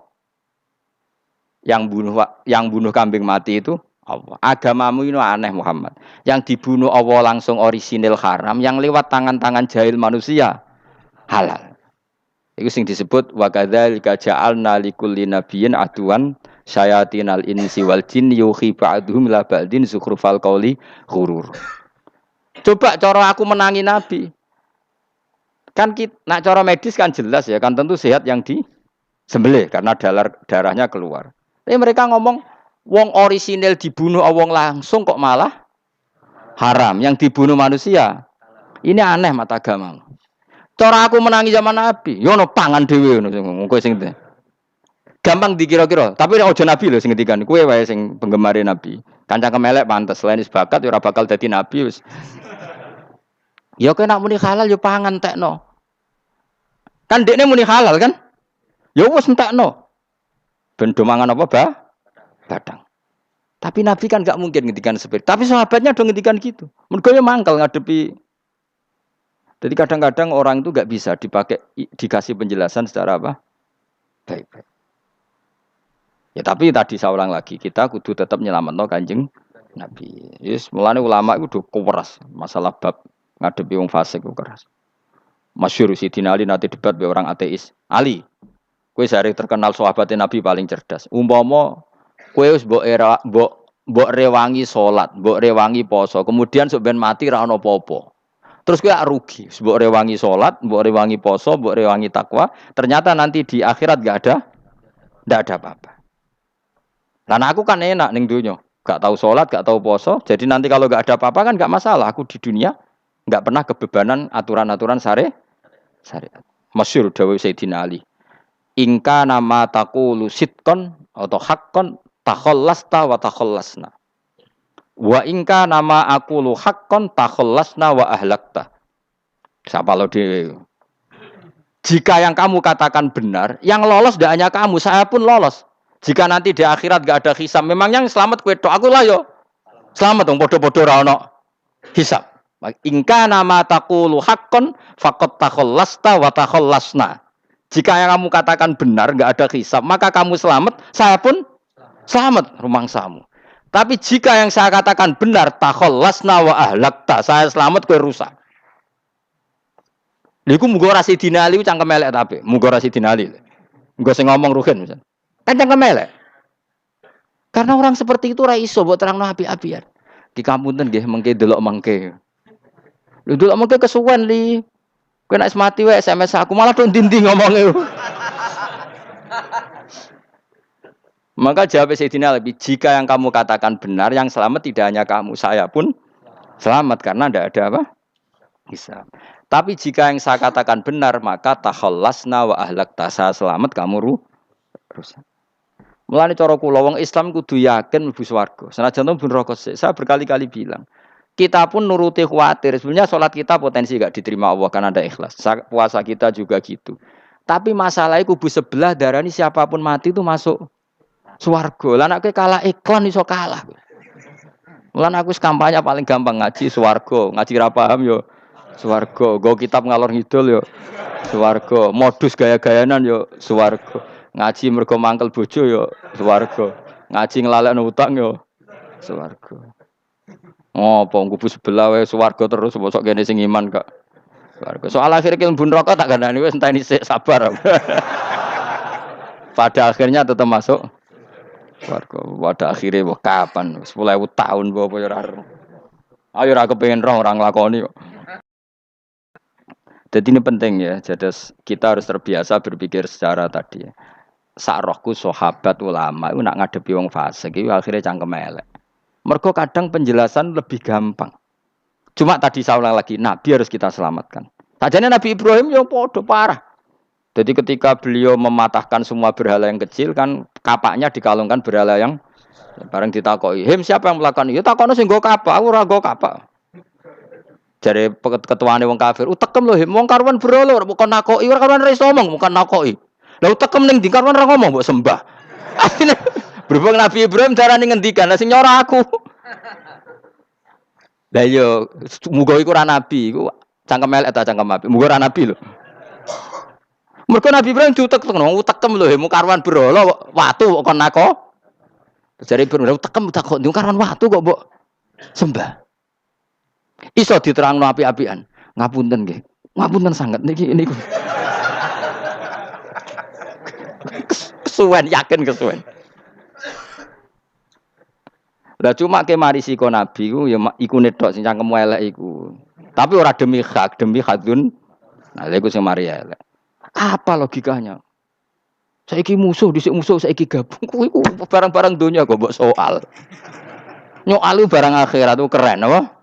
Yang bunuh kambing mati itu Allah. Agamamu ini aneh Muhammad. Yang dibunuh Allah langsung orisinil haram, yang lewat tangan-tangan jahil manusia halal. Itu sing disebut wa kadzalika ja'alna likulli nabiyyin aduwan syayatinal insi wal jin yuhi ba'dhum la ba'din zukhrufal qauli ghurur. Coba cara aku menangi Nabi. Kan nak cara medis kan jelas ya, kan tentu sehat yang disembelih karena darahnya keluar. Tapi mereka ngomong wong orisinil dibunuh wong langsung kok malah haram. Yang dibunuh manusia. Ini aneh mata agama. Cara aku menangi zaman Nabi, yo no pangan dhewe ngono kowe sing gampang dikira-kira. Tapi nek aja Nabi lho sing ngendikan, kowe wae sing penggemar Nabi. Kanca kemelek pantes, selain bakat yo ora bakal dadi nabi wis. Ya kowe nek muni halal yo pangan tekno. Kan dekne muni halal kan? Ya wis entekno. Ben do mangan apa, Badang. Tapi Nabi kan gak mungkin ngendikan seperti. Tapi sahabatnya do ngendikan gitu. Mergo yo mangkel ngadepi. Jadi kadang-kadang orang itu gak bisa dikasih penjelasan secara apa? Baik-baik. Ya tapi tadi saya ulang lagi, kita kudu tetap nyelametno Kanjeng Nabi. Yes, mulane ulama itu do keras masalah bab ngadepi wong fasik ku keras. Masyhur Sidina Ali nanti debat be orang ateis. Ali, kowe sare terkenal sahabat Nabi paling cerdas. Umpama kowe wis mbok mbok rewangi salat, mbok rewangi poso, kemudian sok ben mati ra ono apa-apa. Terus kowe rugi, mbok rewangi salat, mbok rewangi poso, mbok rewangi takwa, ternyata nanti di akhirat ndak ada apa-apa. Lah aku kan enak ning donya, gak tahu salat, gak tahu poso, jadi nanti kalau gak ada apa-apa kan gak masalah. Aku di dunia gak pernah kebebanan aturan-aturan syariat. Masyhur dawuh Sayyidina Ali. Ingka nama taqulu sidqon atau haqqon takhallasta wa takhallasna. Wa ingka nama aqulu haqqon takhallasna wa ahlakta. Siapa lo di jika yang kamu katakan benar, yang lolos tidak hanya kamu, saya pun lolos. Jika nanti di akhirat gak ada hisab, memang yang selamat kue tok. Aku lah yo selamat dong, bodoh-bodoh ra ono hisab. Ingka nama taqulu haqqon faqad takhallasta wa takhallasna. Jika yang kamu katakan benar, nggak ada hisab, maka kamu selamat, saya pun selamat, rumangsamu. Tapi jika yang saya katakan benar, takhallasna wa ahlakta, saya selamat, kowe rusak. Liku mugo rasi dinali cangkem elek tapi, mugo rasi dinali. Engko sing ngomong Ruhin misal. Kan cangkem elek. Karena orang seperti itu ra iso mbok terangno api-apian. Di kampunten nggih mengke delok mengke. Lho delok mengke kesuwen li. Kowe nek mati wae SMS aku malah do ndi-ndi ngomonge. Maka jawab Sayyidina Ali, jika yang kamu katakan benar, yang selamat tidak hanya kamu, saya pun selamat karena tidak ada apa? Hisab. Tapi jika yang saya katakan benar, maka takhallasna wa ahlakta, saya selamat, kamu rusak. Mulane cara kula wong Islam kudu yakin mlebu swarga. Senajan to neraka sik. Saya berkali-kali bilang, kita pun nuruti khawatir. Sebenarnya sholat kita potensi gak diterima Allah karena ada ikhlas. Puasa kita juga gitu. Tapi masalahnya kubu sebelah darah ini siapapun mati itu masuk swarga. Lah nek kalah iklan iso kalah. Mulane aku kampanye paling gampang ngaji swarga, ngaji ra paham yo swarga, go kitab ngalor ngidul yo swarga, modus gaya-gayanan yo swarga. Ngaji mergo mangkel bojo yo swarga. Ngaji nglalekno utang yo swarga. Oh, kubu sebelah wae swarga terus bosok kene sing iman kok. Swarga. Soal akhir ki mlebu neraka tak kandhani wis enteni sik sabar. Pada akhirnya tetap masuk swarga. Pada akhirnya kapan? 10.000 tahun apa ya ora. Ayo ora kepengin roh ora nglakoni kok. Jadi ini penting ya. Jadi kita harus terbiasa berpikir secara tadi ya. Sakrohku sahabat ulama itu nak ngadepi wong fasik itu akhirnya cangkem elek. Mergo kadang penjelasan lebih gampang. Cuma tadi saya ulang lagi, Nabi harus kita selamatkan. Sajane Nabi Ibrahim yang podo parah. Jadi ketika beliau mematahkan semua berhala yang kecil kan kapaknya dikalungkan berhala yang bareng ditakoki. Him siapa yang melakukan itu? Takono sing nggo kapak, aku ora nggo kapak. Jare ketuane wong kafir, utekem lho him wong karuan berhala kok nakoki ora karuan iso omong, bukan nakoki. Lah utekem ning ndi karuan ora ngomong mbok sembah. Asline berhubung Nabi Ibrahim carane ngendikan, sing nyora aku. Lah yo muga iku ora nabi, iku cangkem elek ta cangkem apik. Muga ora nabi lho. Mergo Nabi Ibrahim diutek-utekno, utekem lho hemu karuan berhala watu kok kon nako. Jare Ibrahim utekem tak kok karuan watu kok mbok sembah. Iso diterangno apik-apikan. Ngapunten nggih. Ngapunten sanget niki niku. Kesuwen yakin kesuwen. Lah cuma ke mari siko nabi ku ya iku netok sing cangkem elek iku. Tapi ora demi hak, demi hadun. Nah, lha iku sing mari elek. Apa logikanya? Saiki musuh dhisik musuh saiki gabung. Kuwi ku barang-barang donya kok mbok soal. Nyoal barang akhirat itu keren apa?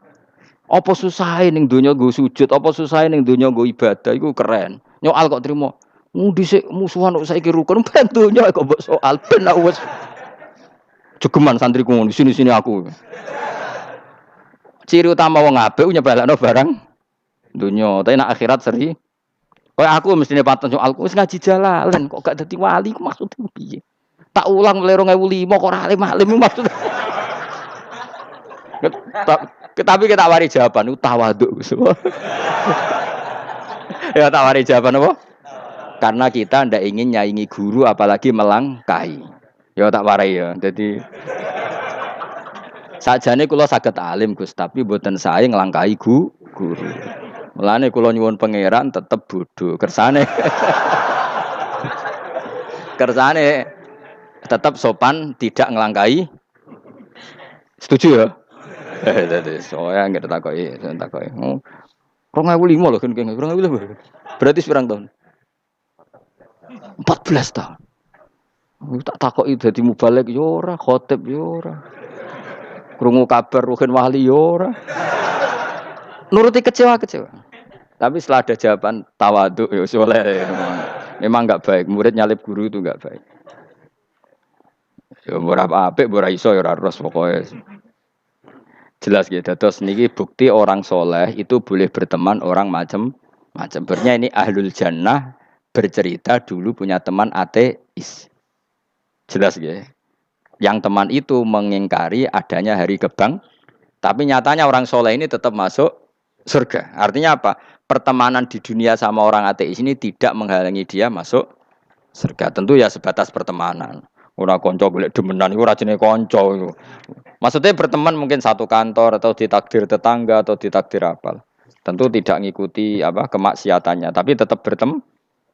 Apa susahe ning donya nggo sujud, apa susahe ning donya nggo ibadah iku keren. Nyoal kok trimo. Dhisik musuhan kok saiki rukun ben donya kok mbok soal ben wis jogeman santriku ngono sini-sini aku. Ciri utama wong apik nyebalakno barang donya, tapi nek akhirat seri. Kayak aku mestine paten soal wis ngaji jalalan kok gak dadi wali ku maksudnya piye? Tak ulang mulai 2005 kok ora alim-alim maksud. Tapi kita wari jawaban tawaduk. Ya tak wari jawaban apa? Karena kita ndak ingin nyaingi guru apalagi melangkahi. Ya tak warai ya. Jadi sajane kula saged alim Gus, tapi mboten sae nglangkahi guru. Mulane kula nyuwun pangeran tetep bodho. Kersane tetep sopan, tidak nglangkahi Setuju ya? Dadi soalnya enggak takoki. 2005 lho kan 2005. Berarti sepirang tahun? 14 tahun. Tak takoki dadi mubalek yo ora, khotib yo ora. Krungu kabar Ruhin Wali yo ora. Nuruti kecewa-kecewa. Tapi setelah ada jawaban tawaduk ya soleh. Memang enggak baik. Murid nyalip guru itu enggak baik. Ya ora apik, ora iso ya ora ros pokoke. Jelas gitu. Terus niki bukti orang soleh itu boleh berteman orang macam-macam. Bernya ini ahlul jannah bercerita dulu punya teman ateis. Jelas gitu. Yang teman itu mengingkari adanya hari kebang, tapi nyatanya orang soleh ini tetap masuk surga. Artinya apa? Pertemanan di dunia sama orang ateis ini tidak menghalangi dia masuk surga. Tentu ya sebatas pertemanan. Ora konco golek demenan iku ora jenenge konco iku. Maksudnya berteman mungkin satu kantor atau ditakdir tetangga atau ditakdir apa. Tentu tidak ngikuti apa kemaksiatannya, tapi tetap berteman.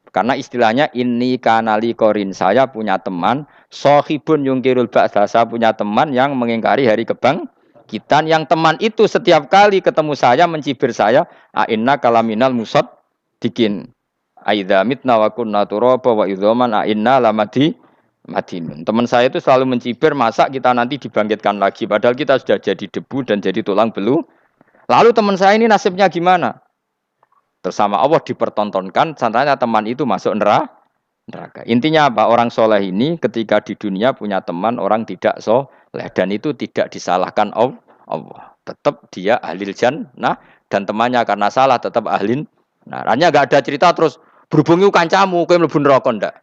Karena istilahnya ini kanali korin, saya punya teman sohibun yungkirul ba'sa, saya punya teman yang mengingkari hari kebangkitan, yang teman itu setiap kali ketemu saya mencibir saya inna kalaminal musad dikin aidza mitna wa kunna turaba wa idzaman inna lamadi madinun. Teman saya itu selalu mencibir masa kita nanti dibangkitkan lagi padahal kita sudah jadi debu dan jadi tulang belulang. Lalu teman saya ini nasibnya gimana? Bersama Allah dipertontonkan, contohnya teman itu masuk neraka. Intinya apa? Orang soleh ini ketika di dunia punya teman orang tidak soleh dan itu tidak disalahkan Allah. Tetap dia ahlil jannah dan temannya karena salah tetap ahlin. Nah, hanya nggak ada cerita terus berhubungi kancamu, kowe mlebu neraka ndak.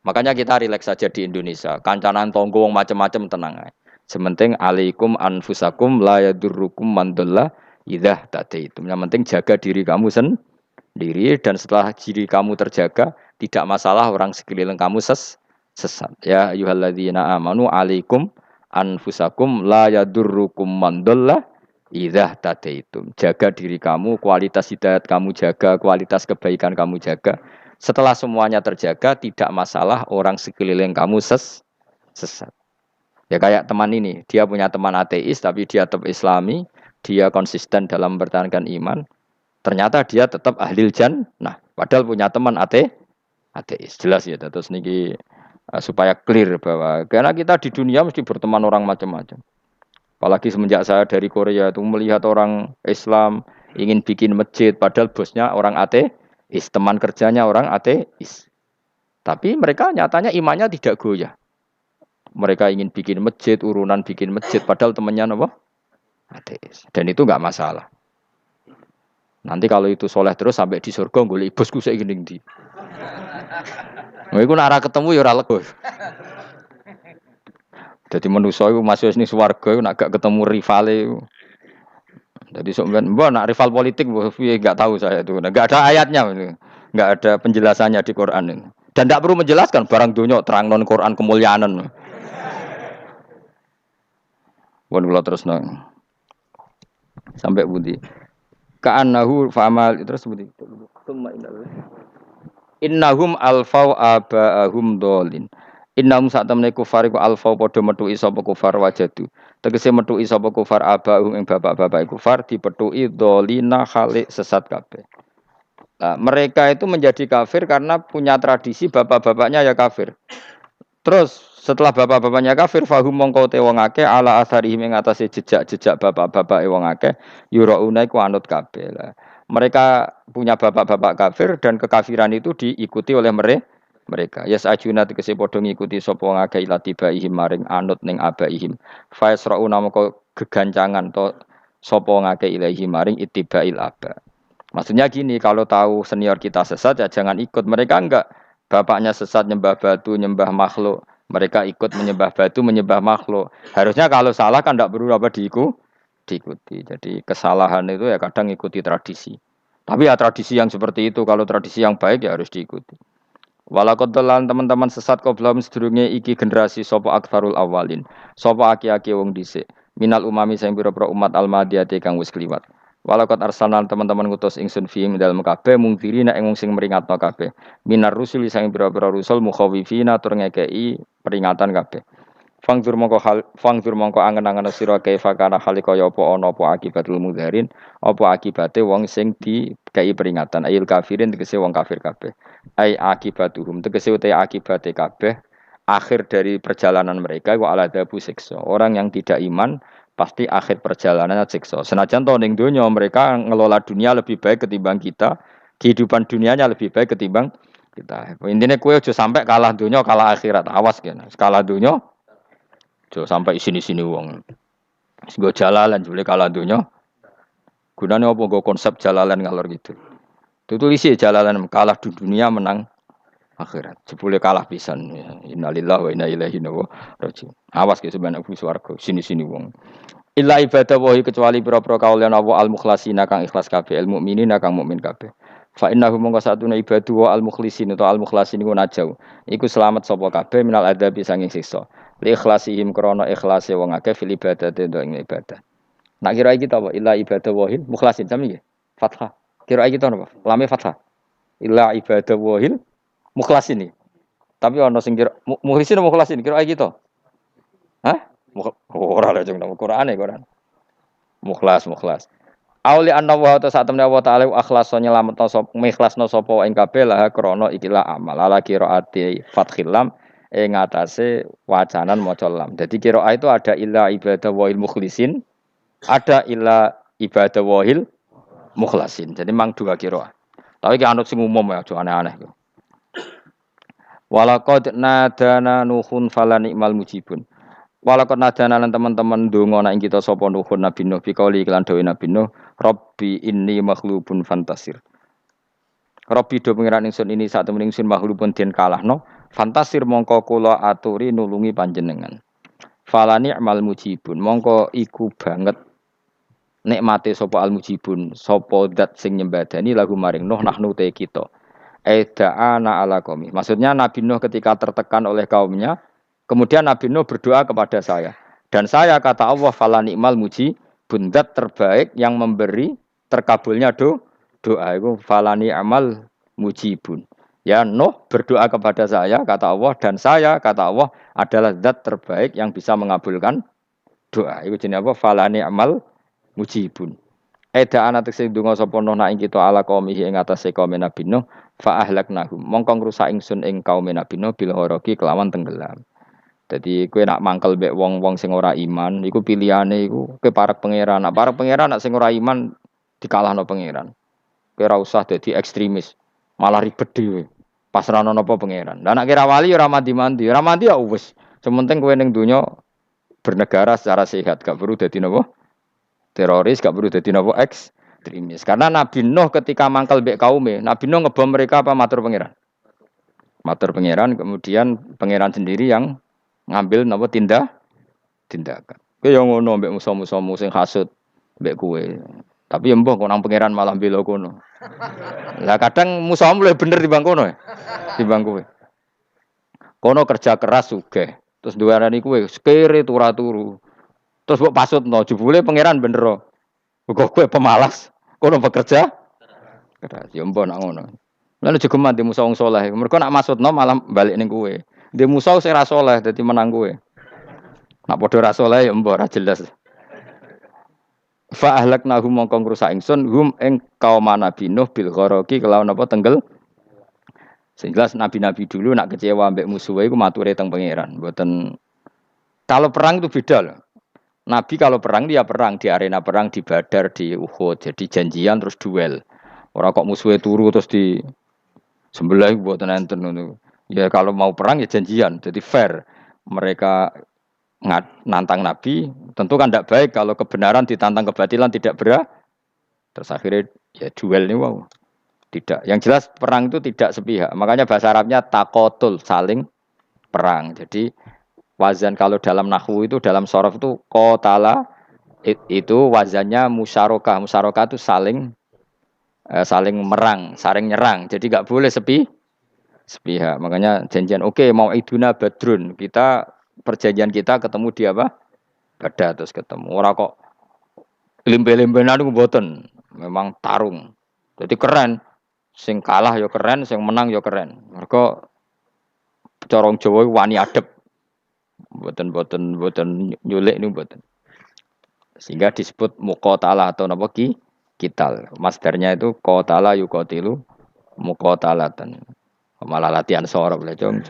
Makanya kita rileks saja di Indonesia. Kancanan tonggo macam-macam tenang aja. Sementing alaikum anfusakum la yadurrukum man dhalla idza tadaitum. Yang penting jaga diri kamu sendiri dan setelah diri kamu terjaga tidak masalah orang sekeliling kamu sesat. Ya ayyuhalladzina amanu alaikum anfusakum la yadurrukum man dhalla idza tadaitum. Jaga diri kamu, kualitas hidayat kamu jaga, kualitas kebaikan kamu jaga. Setelah semuanya terjaga, tidak masalah orang sekeliling kamu sesat. Ya kayak teman ini, dia punya teman ateis, tapi dia tetap islami, dia konsisten dalam mempertahankan iman. Ternyata dia tetap ahlil jannah. Padahal punya teman ateis. Jelas ya, terus niki supaya clear bahwa karena kita di dunia mesti berteman orang macam-macam. Apalagi semenjak saya dari Korea itu melihat orang Islam ingin bikin masjid, padahal bosnya orang ateis. Teman kerjanya orang ateis. Tapi mereka nyatanya imannya tidak goyah. Mereka ingin bikin masjid, urunan bikin masjid, padahal temannya apa? Ateis. Dan itu enggak masalah. Nanti kalau itu soleh terus sampai di surga, golek bosku saya gini di. Iku nek ketemu ya ora lega. Jadi manusia itu masuk sini swarga nek gak ketemu rivale. Jadi sebenarnya, nak rival politik, nggak tahu saya itu, nggak ada ayatnya, nggak ada penjelasannya di Quran ini. Dan tidak perlu menjelaskan barang dunia terang non Quran kemuliaan. Bukan kalau terus nong sampai budi. Ka'annahu fa'amal terus budi. Innahum alfau aba'ahum dolin. Innahum saat temne kufar iku alfau padha metuki sapa kufar wajadu. Tegese metuki sapa kufar aba'ahum ing bapak-bapak kufar dipetuki dolina khalik sesat kabeh. Nah, mereka itu menjadi kafir karena punya tradisi bapak-bapaknya ya kafir. Terus setelah bapak-bapaknya kafir fahum mongko te wong akeh ala asarihim ing atase jejak-jejak bapak-bapak wong akeh yurauna iku anut kabeh. Mereka punya bapak-bapak kafir dan kekafiran itu diikuti oleh mereka. Yas ajuna tegese padha ngikuti sapa wong akeh latibaihim maring anut ning abaihim. Fa yasrauna moko gegancangan to sapa wong akeh ilahi maring ittibail aba. Maksudnya gini, kalau tahu senior kita sesat ya jangan ikut. Mereka enggak bapaknya sesat nyembah batu, nyembah makhluk. Mereka ikut menyembah batu, menyembah makhluk. Harusnya kalau salah kan enggak perlu apa diikuti. Jadi kesalahan itu ya kadang ikuti tradisi. Tapi ya tradisi yang seperti itu, kalau tradisi yang baik ya harus diikuti. Walakodalan teman-teman sesat qoblahum sedurunge iki generasi sapa aktsarul awalin. Sapa aki-aki wong dhisik. Minal umami sing pira-pira umat almadiyati kang wis kliwat. Walakot arsalan teman-teman ngutus ingsun fiing dalem kabeh mungkirina ing wong sing meringatno kabeh. Minar rusuli sing pira-pira rusul mukhawifina tur ngekeki peringatan kabeh. Fangdur mongko angen-angen sira kaifa kana hale kaya apa ana apa akibatul mudharin apa akibate wong sing dikei peringatan ayil kafirin tegese wong kafir kabeh ai akibatuhum tegese uta akibate kabeh akhir dari perjalanan mereka wa aladabu siksa orang yang tidak iman pasti akhir perjalanannya siksa senajan to ning donya mereka ngelola dunia lebih baik ketimbang kita kehidupan dunianya lebih baik ketimbang kita intinya kue aja sampai kalah dunia kalah akhirat awas kena kalah dunia jo sampai sini-sini wong. Sego jalalan jule kalah donya. Gunane apa nggo konsep jalalan ngalor gitu. Tutulisi jalalan kalah di dunia menang akhirat. Jebule kalah pisan. Innalillahi wa inna ilaihi raji'un. Awas ke sebenarnya bu swarga sini-sini wong. Illa ibadah wahi kecuali pira-pira kaulian Allah al-mukhlasina kang ikhlas kabeh, al-mukminina kang mukmin kabeh. Fa innahu mongko satuna ibadu wa al-mukhlisin utawa al-mukhlasin iku najau. Iku selamat sapa kabeh minal adabi sanging siksa. Li ikhlasihim krana ikhlase wong akeh fil ibadati ing ibadah. Nak kira iki ta apa? Illa ibadah wahil mukhlasin sami nggih. Fathah. Kira iki ta napa? Lame fathah. Illa ibadah wahil mukhlasin iki. Tapi ana sing kira mukhlisin apa mukhlasin? Kira iki ta? Hah? Ora lha jeng nang Qur'ane Qur'an. Mukhlas. Auli anna wa ta sak temne wa ta'ala akhlasa nyelametno sapa mikhlasno sapa ing kabeh lah krana ikilah amal ala qiraati fathil lam ing atase wacanan maca lam. Dadi qiraah itu ada illa ibadah wahil mukhlisin, ada illa ibadah wahil mukhlasin. Jadi memang dua qiraah. Tapi ki anut sing umum ya aja aneh-aneh. Walaqad nadana nuhun fala ni'mal mujibun. Walakot nadana lan teman-teman donga nek kita sapa nuhun Nabi Nuh bi kauli iklan dawe Nabi Nuh Rabbi inni makhlubun fantasir. Rabbi do pengiran ingsun ini sak temen ingsun makhlubun den kalahno fantasir mongko kula aturi nulungi panjenengan. Fala ni'mal mujibun mongko iku banget nikmate sapa al mujibun sapa zat sing nyembadani lagu maring Nuh nahnu te kita. Aida'ana ala qaumi. Maksudnya Nabi Nuh ketika tertekan oleh kaumnya kemudian Nabi Nuh berdoa kepada saya. Dan saya kata Allah fala ni'mal muji bundat terbaik yang memberi terkabulnya doa itu fala ni'mal mujibun. Ya Nuh berdoa kepada saya kata Allah dan saya kata Allah adalah zat terbaik yang bisa mengabulkan doa. Itu jenenge apa? Fala ni'mal mujibun. Eda ana tekse donga sapa Nuh nak ing kita ala qaumihi ing atase kaum Nabi Nuh fa ahlaknahum. Mongko ngrusak ingsun ing kaum Nabi Nuh bil ghoroqi kelawan tenggelam. Jadi kowe nak mangkel mbek wong-wong sing ora iman, iku pilihane iku kowe parek pangeran. Nak parek pangeran nak sing ora iman dikalahno pangeran. Kowe ora usah dadi ekstremis, malah ribet dhewe. Pasrahno napa pangeran. Lah nak kira wali ora mandi-mandi, ora mandi ya wis. Sementing kowe ning donya bernegara secara sehat, gak perlu dadi napa teroris, gak perlu dadi napa ekstremis. Karena Nabi Nuh ketika mangkel mbek kaume, Nabi Nuh ngebom mereka apa matur pangeran? Matur pangeran, kemudian pangeran sendiri yang ngambil napa tindakan. Kowe yo ngono mbek musuh-musuhmu sing hasud mbek kowe. Tapi ya mbah kok nang pangeran malah bela kono. Lah kadang musuhmu luwih bener timbang kono ya. Timbang kowe. Kono kerja keras sugih. Terus duwarani kowe sekere turu. Terus mbok pasutno jebule pangeran bener. Kok kowe pemalas. Kono bekerja keras. Ya mbah nak ngono. Lan jogeman di musuh wong saleh. Mergo nak maksudno malah balik ning kowe. Di musuh sing ra saleh dadi menang kowe. Nak padha ra saleh ya mbok ra jelas. Fa ahlaknahum mongko ngrusak ingsun hum ing kaum Nabi Nuh bil ghoroqi kelawan apa tenggel. Sing jelas nabi-nabi dulu nak kecewa mbek musuhe iku mature teng pangeran. Mboten kalau perang itu beda loh. Nabi kalau perang dia perang di arena perang di Badar di Uhud. Jadi janjian terus duel. Ora kok musuhe turu terus di sebelah mboten enten ngono. Ya kalau mau perang ya janjian, jadi fair. Mereka nantang Nabi, tentu kan tidak baik kalau kebenaran ditantang kebatilan tidak berat. Terus akhirnya ya duel ini wow. Tidak. Yang jelas perang itu tidak sepihak. Makanya bahasa Arabnya takotul, saling perang. Jadi wazan kalau dalam nahwu itu dalam sorof itu qatala itu wazannya musyarakah. Musyarakah itu saling merang, saling nyerang. Jadi enggak boleh sepihak. Makanya janjian oke, mau iduna badrun. Kita perjanjian kita ketemu di apa? Badar terus ketemu. Ora kok limbe-limbenan ku mboten. Memang tarung. Jadi keren. Sing kalah ya keren, sing menang ya keren. Mergo cara Jawa wani adep. Mboten nyulik niku mboten. Sehingga disebut muqatalah atau napa kital. Masdarnya itu qatala yuqatilu muqatalatan. Malah latihan sorab lah Jong.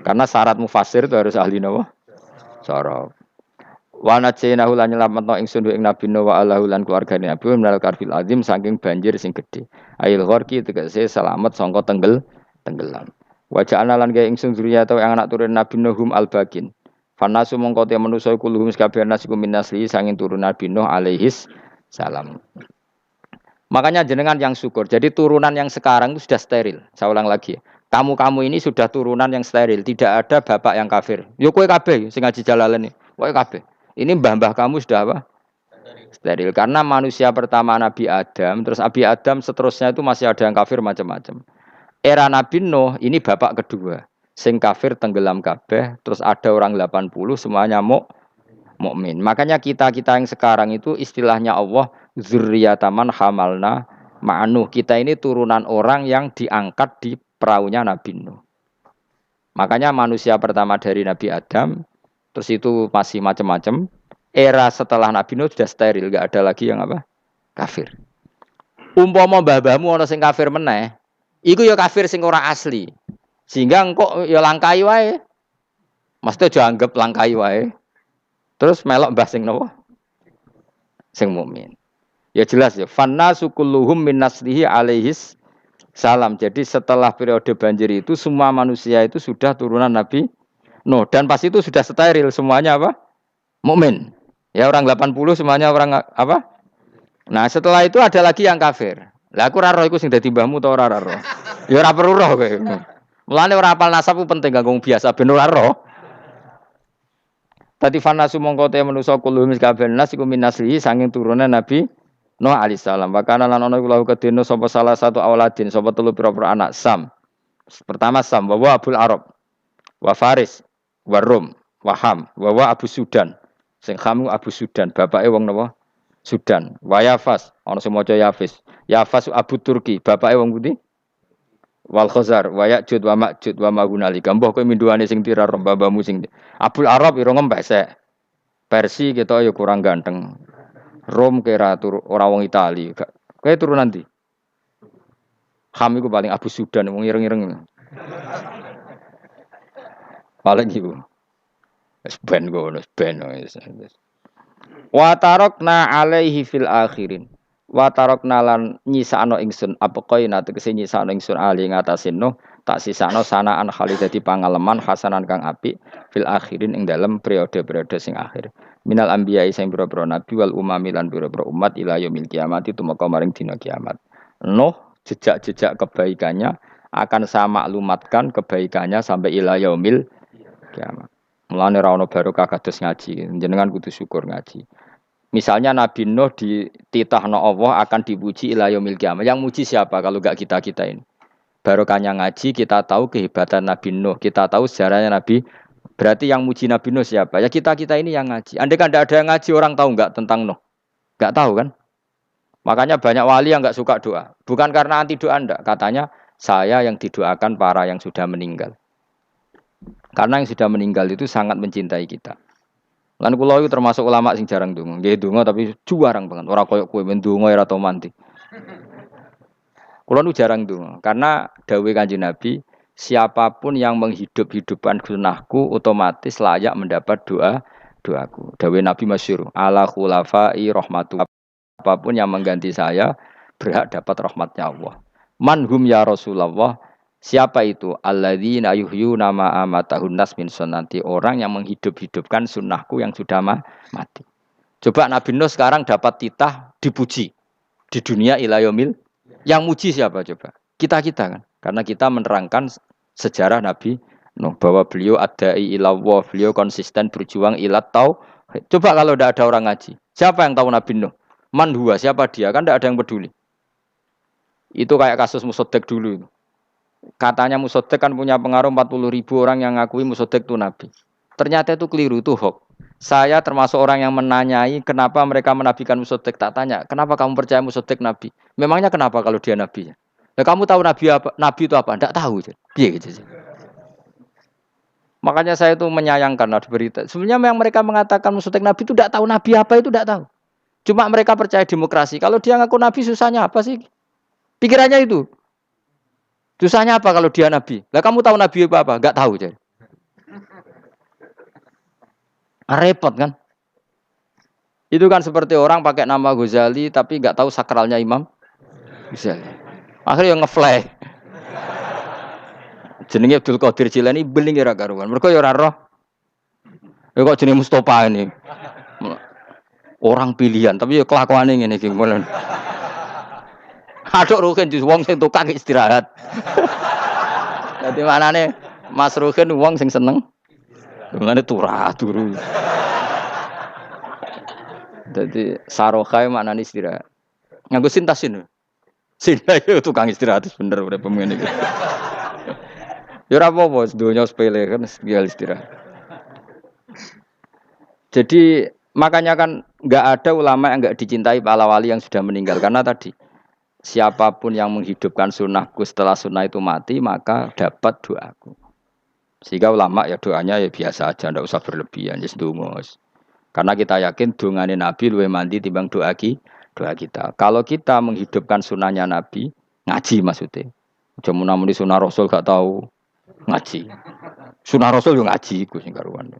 Karena syarat mufassir itu harus ahli napa? Sorab. Wa najaynahu lan nyelametno ingsun ing Nabi Nuh wa alahu lan keluargane Nabi minal karfil azim saking banjir sing gedhe. Ail gharqi tegese selamat sangka tenggelam. Wa ja'alna lan gawe ingsun zuriyata yang anak turun Nabi Nuh hum al-bakin. Fanasu mongko te manusa kuluhum sakabeh nasikum minasli sanging turun Nabi Nuh alaihis salam. Makanya jenengan yang syukur. Jadi turunan yang sekarang itu sudah steril. Saya ulang lagi. Kamu-kamu ini sudah turunan yang steril. Tidak ada bapak yang kafir. Yo kowe kabeh sing ngaji Jalalain iki. Kowe kabeh. Ini mbah-mbah kamu sudah apa? Steril. Karena manusia pertama Nabi Adam, terus Nabi Adam seterusnya itu masih ada yang kafir macam-macam. Era Nabi Nuh ini bapak kedua. Sing kafir tenggelam kabeh, terus ada orang 80 semuanya mukmin. Makanya kita-kita yang sekarang itu istilahnya Allah zurriyataman hamalna ma'nuh. Kita ini turunan orang yang diangkat di perahunya Nabi Nuh. Makanya manusia pertama dari Nabi Adam, terus itu masih macam-macam. Era setelah Nabi Nuh sudah steril, enggak ada lagi yang apa? Kafir. Umpama mbah-mbahmu ana sing kafir meneh, iku ya kafir sing ora asli. Sehingga engkok ya langkai wae. Mesti aja anggap langkai wae. Terus melok mbah sing nopo? Sing mukmin. Ya jelas ya. Fanna sukulluhum min naslihi alaihis salam. Jadi setelah periode banjir itu semua manusia itu sudah turunan Nabi Nuh dan pas itu sudah steril semuanya apa? Mukmin. Ya orang 80 semuanya orang apa? Nah, setelah itu ada lagi yang kafir. Lah aku ora roh iku sing dadi mbahmu ta ora roh. Ya ora perlu roh kowe. Mulane ora hafal nasab ku penting kanggo biasa ben ora roh. Tadi fanasu mongko te manusa kulo mis kabeh nas iku minaslihi sanging turunan Nabi Nuh alaihissalam. Wakana lan ana iku lahu kedene sapa salah satu auladin sapa telu pira-pira anak Sam. Pertama Sam wa Abul Arab wa Faris wa Rum wa Ham wa Abu Sudan. Sing Ham Abu Sudan, bapake wong napa? Sudan. Wa Yafas, ana sing maca Yafis. Yafas Abu Turki, bapake wong pundi? Wal Khazar wa Ya'jud wa Ma'jud wa Mahunalika. Mbah kowe minduane sing tirar babamu sing Abul Arab ira ngempesek. Persi kita ya kurang ganteng. Rom kira ora wong Itali. Kowe turunan ndi? Ham iku paling Abu Sudan wong ireng-ireng. Paling iku. Wis ben ngono, ben wis. Wa tarakna alaihi fil akhirin. Wa tarakna lan nyisakno ingsun apaqaina tegese nyisakno ingsun ali ngatasin Nuh tak sisakno sanaan khalid dadi pangaleman hasanan kang apik fil akhirin ing dalem periode-periode sing akhir. Minal anbiya'i sing pira-pira nabi wal umami lan pira-pira umat ila yaumil kiamat tumeka maring dina kiamat. Nuh jejak-jejak kebaikannya akan saya maklumatkan kebaikannya sampai ila yaumil kiamat. Mulane ora ono barokah kados ngaji, jenengan kudu syukur ngaji. Misalnya Nabi Nuh dititahno Allah akan dipuji ila yaumil kiamat. Yang muji siapa kalau enggak kita-kita ini? Barokahnya ngaji kita tahu kehebatan Nabi Nuh, kita tahu sejarahnya Nabi. Berarti yang muji Nabi Nuh siapa? Ya kita-kita ini yang ngaji. Andai kan tidak ada yang ngaji orang tahu enggak tentang Nuh? Enggak tahu kan? Makanya banyak wali yang enggak suka doa. Bukan karena anti doa enggak, katanya saya yang didoakan para yang sudah meninggal. Karena yang sudah meninggal itu sangat mencintai kita. Lan kula iku termasuk ulama sing jarang ndonga. Nggih ndonga tapi jarang banget. Ora koyo kowe men ndonga ora tau mandi. Kula nu jarang ndonga karena dawuh Kanjeng Nabi, siapapun yang menghidup-hidupkan sunahku otomatis layak mendapat doaku. Dawuh Nabi masyhur, ala khulafai rahmatu. Apapun yang mengganti saya berhak dapat rahmatnya Allah. Manhum ya Rasulullah. Siapa itu? Alladzina yuhyuna ma amatahun nas min sunnati, orang yang menghidup-hidupkan sunnahku yang sudah mati. Coba Nabi Nuh sekarang dapat titah dipuji di dunia ila yaumil. Yang muji siapa coba? Kita-kita kan. Karena kita menerangkan sejarah Nabi Nuh bahwa beliau adai ila Allah, beliau konsisten berjuang ila tauhid. Coba kalau tidak ada orang ngaji, siapa yang tahu Nabi Nuh? Man huwa, siapa dia? Kan tidak ada yang peduli. Itu kayak kasus Musaddiq dulu itu. Katanya Musaddiq kan punya pengaruh 40.000 orang yang ngakui Musaddiq itu Nabi. Ternyata itu keliru, itu hoax. Saya termasuk orang yang menanyai kenapa mereka menabikan Musaddiq. Tak tanya, kenapa kamu percaya Musaddiq Nabi? Memangnya kenapa kalau dia Nabi? Nah, kamu tahu Nabi apa? Nabi itu apa? Tidak tahu. Piye gitu. Makanya saya itu menyayangkan ada berita. Sebenarnya yang mereka mengatakan musuh Nabi itu tidak tahu Nabi apa itu tidak tahu. Cuma mereka percaya demokrasi. Kalau dia ngaku Nabi susahnya apa sih? Pikirannya itu. Susahnya apa kalau dia Nabi? Lah kamu tahu Nabi apa? Enggak tahu jadi. Repot kan? Itu kan seperti orang pakai nama Ghazali tapi enggak tahu sakralnya Imam Ghazali. Akhirnya ngefly. Jenenge Abdul Qadir Jilani beling ora karuan. Mergo ya ora roh. Ya kok jenenge Mustofa ini. Orang pilihan tapi ya kelakuane ngene iki. Aduk Ruhin jus wong sing tukang istirahat. Dadi manane Mas Ruhin wong sing seneng. Mane turu. Dadi saroha maknane istirahat. Nganggo sintasin. Sinta itu tukang istirahat bener udah pemain iki. Ya ora apa-apa, donya sepele kan biar istirahat. Jadi makanya kan nggak ada ulama yang nggak dicintai para wali yang sudah meninggal karena tadi siapapun yang menghidupkan sunnahku setelah sunnah itu mati maka dapat doaku. Sehingga ulama ya doanya ya biasa aja, ndak usah berlebihan, just dungos. Karena kita yakin dongane Nabi luwih mandi timbang doa kita. Kalau kita menghidupkan sunnahnya Nabi, ngaji maksudnya. Cuma namun di sunnah Rasul gak tahu ngaji. Sunnah Rasul yo ngaji iku sing karuan.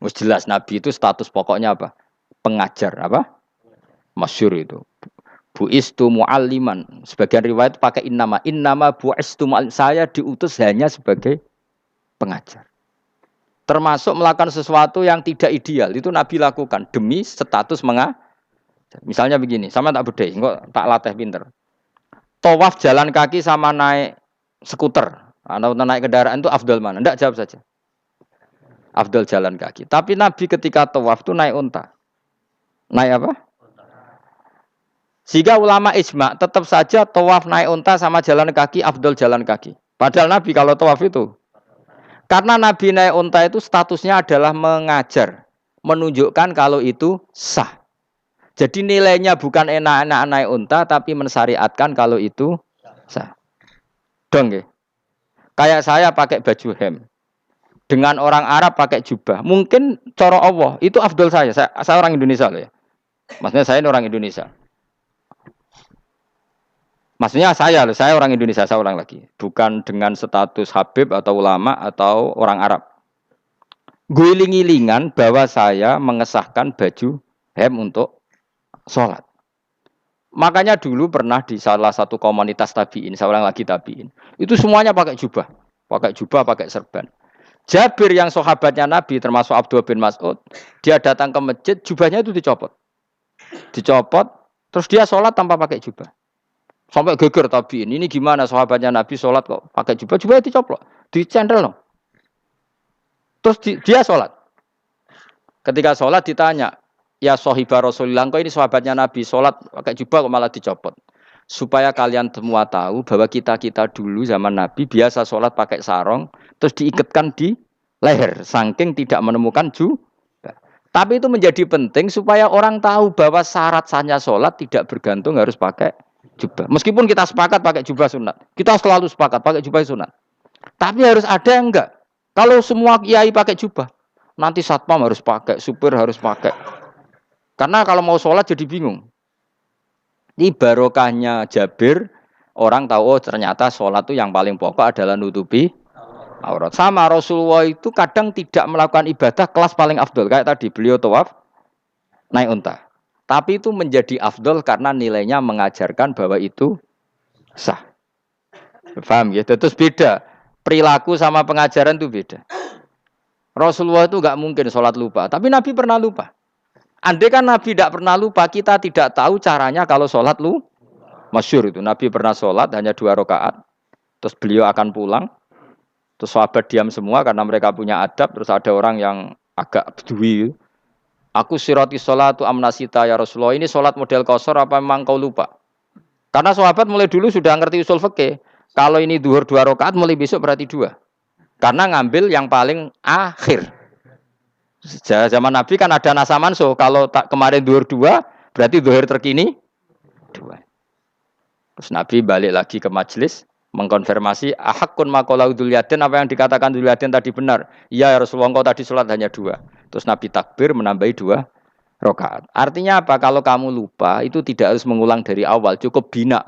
Wis jelas Nabi itu status pokoknya apa? Pengajar apa? Masyhur itu. Buistu mualliman. Sebagian riwayat pakai innama buistu muallim. Saya diutus hanya sebagai pengajar. Termasuk melakukan sesuatu yang tidak ideal itu Nabi lakukan demi status mengajar. Misalnya begini, sama tak bedai, kok tak latih pinter. Tawaf jalan kaki sama naik skuter atau naik kendaraan itu afdal mana? Enggak, jawab saja. Afdal jalan kaki. Tapi Nabi ketika tawaf itu naik unta. Naik apa? Sehingga ulama ijma tetap saja tawaf naik unta sama jalan kaki afdal jalan kaki. Padahal Nabi kalau tawaf itu karena Nabi naik unta itu statusnya adalah mengajar, menunjukkan kalau itu sah. Jadi nilainya bukan enak-enak naik unta tapi mensyariatkan kalau itu sah. Dong ya. Kayak saya pakai baju hem. Dengan orang Arab pakai jubah. Mungkin cara Allah itu afdol saya. Saya orang Indonesia loh ya. Maksudnya saya ini orang Indonesia. Maksudnya saya orang Indonesia, saya ulang lagi. Bukan dengan status Habib atau ulama atau orang Arab. Guling-gilingan bahwa saya mengesahkan baju hem untuk sholat. Makanya dulu pernah di salah satu komunitas tabiin, saya ulang lagi tabiin. Itu semuanya pakai jubah, pakai serban. Jabir yang sahabatnya Nabi termasuk Abdullah bin Mas'ud, dia datang ke masjid, jubahnya itu dicopot, terus dia sholat tanpa pakai jubah. Sampai geger tabiin, ini gimana sahabatnya Nabi sholat kok pakai jubah, jubahnya dicopot, dicendel loh. Terus dia sholat. Ketika sholat ditanya, ya sahibah Rasulullah, kok ini sahabatnya Nabi sholat pakai jubah kok malah dicopot. Supaya kalian semua tahu bahwa kita dulu zaman Nabi biasa sholat pakai sarong, terus diikatkan di leher, saking tidak menemukan jubah. Tapi itu menjadi penting supaya orang tahu bahwa syarat sahnya sholat tidak bergantung harus pakai jubah. Meskipun kita sepakat pakai jubah sunat, kita selalu sepakat pakai jubah sunat. Tapi harus ada yang enggak. Kalau semua kiai pakai jubah, nanti satpam harus pakai, supir harus pakai. Karena kalau mau sholat jadi bingung. Ini barokahnya Jabir, orang tahu oh ternyata sholat itu yang paling pokok adalah nutupi aurat. Sama Rasulullah itu kadang tidak melakukan ibadah kelas paling afdol. Kayak tadi beliau tawaf naik unta. Tapi itu menjadi afdol karena nilainya mengajarkan bahwa itu sah. Paham ya? Terus beda. Perilaku sama pengajaran itu beda. Rasulullah itu enggak mungkin sholat lupa. Tapi Nabi pernah lupa. Andai kan Nabi tidak pernah lupa, kita tidak tahu caranya kalau sholat lu. Masyhur itu, Nabi pernah sholat hanya 2 rakaat. Terus beliau akan pulang. Terus sahabat diam semua karena mereka punya adab. Terus ada orang yang agak bedui. Aku sirati sholatu amnasita ya Rasulullah. Ini sholat model qashar apa memang kau lupa? Karena sahabat mulai dulu sudah ngerti usul fikih. Kalau ini duhur 2 rakaat, mulai besok berarti 2. Karena ngambil yang paling akhir. Zaman Nabi kan ada nasa mansuh. Kalau tak kemarin duhur 2, berarti duhur terkini 2. Terus Nabi balik lagi ke majelis. Mengkonfirmasi ahakun maqalau Dzulyaden, apa yang dikatakan Dzulyaden tadi benar. Iya ya Rasulullah, engkau tadi sholat hanya 2. Terus Nabi takbir menambahi 2 rakaat. Artinya apa? Kalau kamu lupa itu tidak harus mengulang dari awal, cukup bina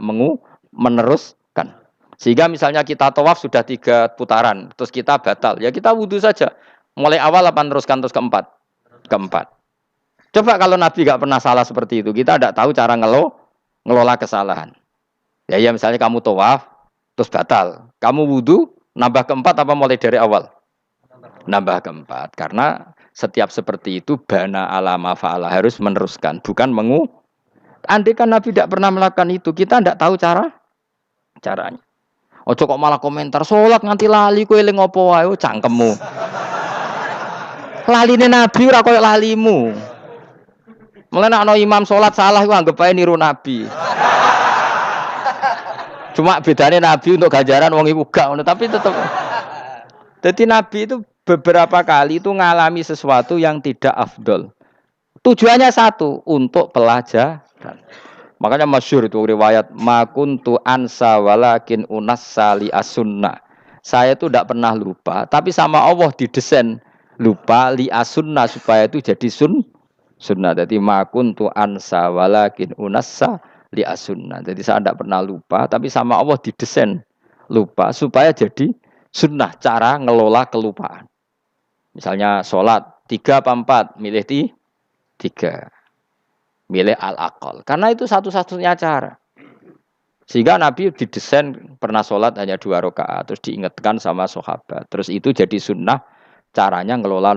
meneruskan. Sehingga misalnya kita tawaf sudah 3 putaran, terus kita batal, ya kita wudhu saja. Mulai awal apa teruskan terus keempat? Keempat. Coba kalau Nabi nggak pernah salah seperti itu, kita tidak tahu cara ngelola kesalahan. Ya misalnya kamu tawaf, terus batal. Kamu wudhu, nambah keempat apa mulai dari awal? Nambah keempat. Karena setiap seperti itu, bana alama fa'ala harus meneruskan. Bukan andai kan Nabi tidak pernah melakukan itu, kita tidak tahu caranya. Ojo kok malah komentar, sholat nganti lali, kowe eling apa wae, cangkemmu. Laline Nabi ora koyo lalimu. Mulane ana imam sholat salah iku anggap ae niru Nabi. Cuma bedanya Nabi untuk ganjaran wong iku gak ngono, tapi tetap. Jadi Nabi itu beberapa kali itu ngalami sesuatu yang tidak afdol. Tujuannya satu, untuk pelajaran. Makanya masyhur itu riwayat makuntu ansa walakin unassa li as-sunnah. Saya itu tidak pernah lupa, tapi sama Allah didesain lupa li as-sunnah supaya itu jadi sunnah. Jadi makuntu ansa walakin unassa li as-sunnah. Jadi saya tidak pernah lupa, tapi sama Allah didesain lupa supaya jadi sunnah cara ngelola kelupaan. Misalnya sholat 3 apa 4, milih 3. Milih al-aqal. Karena itu satu-satunya cara. Sehingga Nabi didesain pernah sholat hanya 2 rakaat, terus diingatkan sama sahabat. Terus itu jadi sunnah caranya ngelola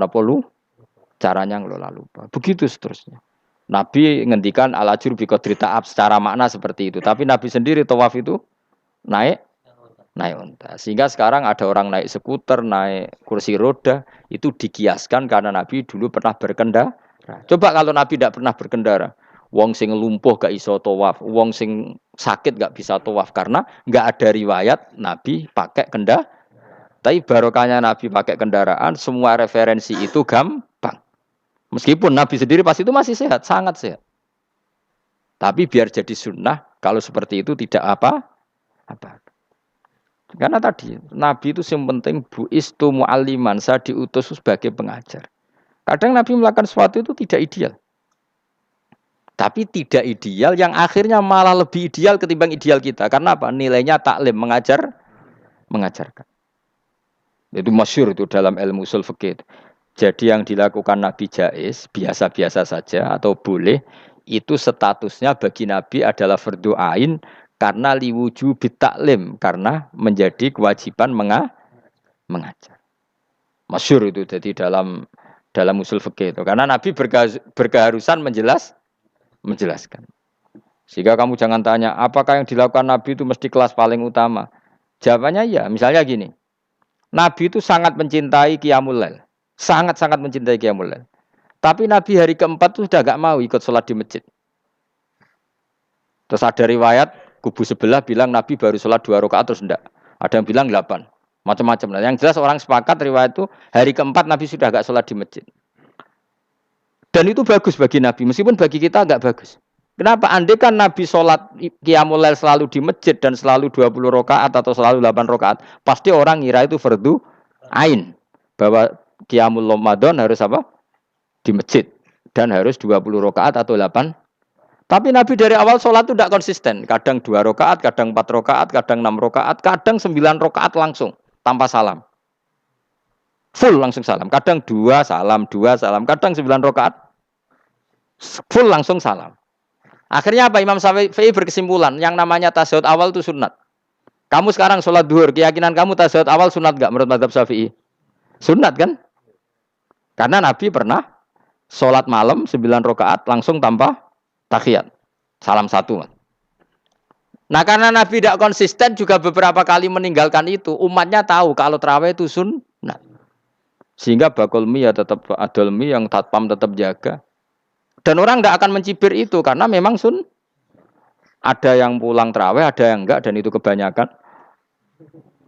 caranya ngelola lupa. Begitu seterusnya. Nabi ngendikan al-ajur bi qadri ta'ab secara makna seperti itu. Tapi Nabi sendiri tawaf itu naik unta. Sehingga sekarang ada orang naik skuter, naik kursi roda, itu dikiaskan karena Nabi dulu pernah berkendara. Coba kalau Nabi tidak pernah berkendara, wong sing lumpuh gak iso tawaf, wong sing sakit gak bisa tawaf karena gak ada riwayat Nabi pakai kendaraan. Tapi barokahnya Nabi pakai kendaraan, semua referensi itu gampang. Meskipun Nabi sendiri pas itu masih sehat, sangat sehat. Tapi biar jadi sunnah, kalau seperti itu tidak apa. Karena tadi Nabi itu yang penting buistu mu'alliman, saya diutus sebagai pengajar. Kadang Nabi melakukan sesuatu itu tidak ideal. Tapi tidak ideal yang akhirnya malah lebih ideal ketimbang ideal kita. Karena apa? Nilainya taklim, mengajarkan. Itu masyhur itu dalam ilmu ushul fikih. Jadi yang dilakukan Nabi jaiz, biasa-biasa saja atau boleh, itu statusnya bagi Nabi adalah fardhu ain karena liwujubit taklim, karena menjadi kewajiban mengajar. Masyhur itu jadi dalam usul fikih itu. Karena Nabi berkeharusan menjelaskan. Sehingga kamu jangan tanya, apakah yang dilakukan Nabi itu mesti kelas paling utama? Jawabannya ya, misalnya gini. Nabi itu sangat mencintai Qiyamul Lail. Sangat-sangat mencintai Qiyamul Lail. Tapi Nabi hari keempat itu sudah gak mau ikut sholat di masjid. Terus ada riwayat, kubu sebelah bilang Nabi baru sholat 2 rakaat terus enggak. Ada yang bilang 8. Macam-macam. Nah, yang jelas orang sepakat riwayat itu hari keempat Nabi sudah gak sholat di masjid. Dan itu bagus bagi Nabi, meskipun bagi kita gak bagus. Kenapa? Andai kan Nabi sholat Qiyamul Lail selalu di masjid dan selalu 20 rakaat atau selalu 8 rakaat, pasti orang ngira itu fardhu ain. Bahwa Qiyamul Ramadan harus apa? Di masjid. Dan harus 20 rakaat atau 8. Tapi Nabi dari awal sholat itu tidak konsisten. Kadang 2 rakaat, kadang 4 rakaat, kadang 6 rakaat, kadang 9 rakaat langsung. Tanpa salam. Full langsung salam. Kadang 2 salam, kadang 9 rakaat. Full langsung salam. Akhirnya apa? Imam Syafi'i berkesimpulan, yang namanya tasyahud awal itu sunat. Kamu sekarang sholat duhur, keyakinan kamu tasyahud awal sunat gak menurut mazhab Syafi'i? Sunat kan? Karena Nabi pernah sholat malam 9 rakaat langsung tanpa tahiyat. Salam 1. Nah karena Nabi tidak konsisten juga beberapa kali meninggalkan itu, umatnya tahu kalau tarawih itu sunat. Sehingga bakul mie ya tetap adol mie, yang tatpam tetap jaga. Dan orang tidak akan mencibir itu karena memang ada yang pulang tarawih, ada yang enggak, dan itu kebanyakan.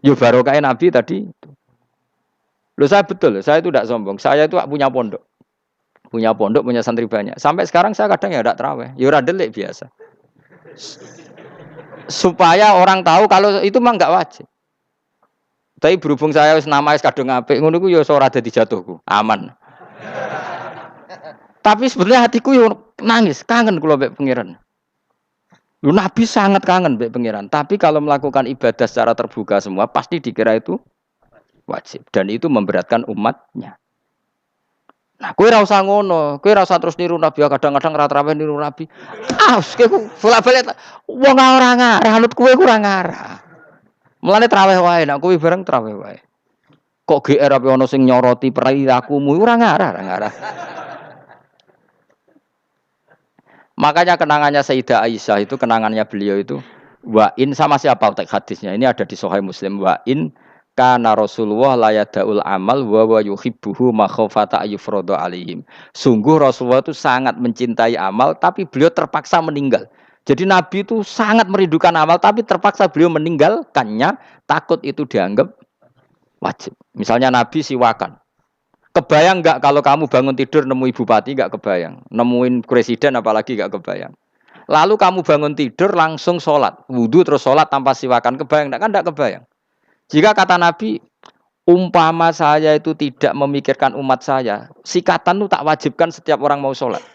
Yo barokah Nabi tadi. Loh saya betul, saya itu tidak sombong. Saya itu punya pondok, punya santri banyak. Sampai sekarang saya kadang ya tidak tarawih, ya ora delik biasa. supaya orang tahu kalau itu mah enggak wajib. Tapi berhubung saya wis nama wis kadung apik, ngono ku ya ora dadi jatuhku, aman. Tapi sebenarnya hatiku yo nangis, kangen kula mbek pangeran. Lu Nabi sangat kangen mbek pangeran, tapi kalau melakukan ibadah secara terbuka semua pasti dikira itu wajib dan itu memberatkan umatnya. Nah, kowe ora usah ngono, kowe ora usah terus niru Nabi, kadang-kadang ra traweh niru Nabi. Ah, kowe bolak-balik wong ora ngarah, anut kowe ora ngarah. Mulane traweh wae, nek kowe bareng traweh wae. Kok GR apa ono sing nyoroti perilakumu ora ngarah, ora ngarah. Makanya kenangannya Sayyidah Aisyah itu kenangannya beliau itu wa in sama siapa teks hadisnya ini ada di Sahih Muslim wa in kana Rasulullah la yadaul amal wa yuhibbuhu makhafata ayyufradu alaihim. Sungguh Rasulullah itu sangat mencintai amal tapi beliau terpaksa meninggal. Jadi Nabi itu sangat merindukan amal tapi terpaksa beliau meninggalkannya takut itu dianggap wajib. Misalnya Nabi siwakan. Kebayang nggak kalau kamu bangun tidur nemu bupati nggak kebayang, nemuin presiden apalagi nggak kebayang. Lalu kamu bangun tidur langsung sholat, wudhu terus sholat tanpa siwakan, kebayang nggak? Kan nggak kebayang. Jika kata Nabi, umpama saya itu tidak memikirkan umat saya, sikatan itu tak wajibkan setiap orang mau sholat.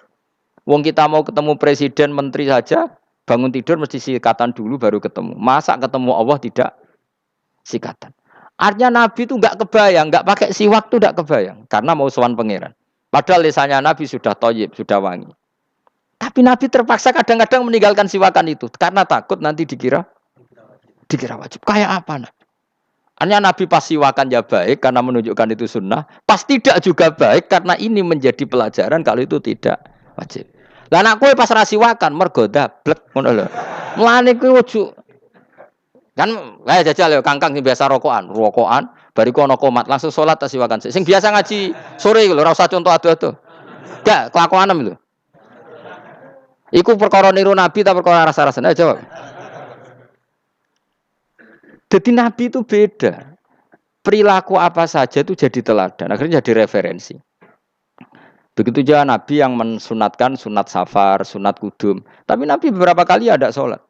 Wong kita mau ketemu presiden, menteri saja, bangun tidur mesti sikatan dulu baru ketemu. Masa ketemu Allah tidak sikatan? Artinya Nabi itu nggak kebayang, nggak pakai siwak itu nggak kebayang, karena mau sowan pangeran. Padahal lisannya Nabi sudah thayyib, sudah wangi. Tapi Nabi terpaksa kadang-kadang meninggalkan siwakan itu, karena takut nanti dikira wajib. Kayak apa? Artinya Nabi pas siwakan ya baik, karena menunjukkan itu sunnah. Pas tidak juga baik, karena ini menjadi pelajaran kalau itu tidak wajib. Lah anak kowe pas ra siwakan mergo dablek ngono lho. Mulane kowe ojo kan kayak jajal ya kangkang sing biasa rokokan bariku ana komat langsung salat tas siwakan sing biasa ngaji sore lho ora usah contoh ado-ado gak kelakuanem lho iku perkara niru Nabi ta perkara rasa-rasane jawab. Jadi Nabi itu beda perilaku apa saja itu jadi teladan akhirnya jadi referensi. Begitu juga Nabi yang mensunatkan sunat safar sunat kudum tapi Nabi beberapa kali ada sholat.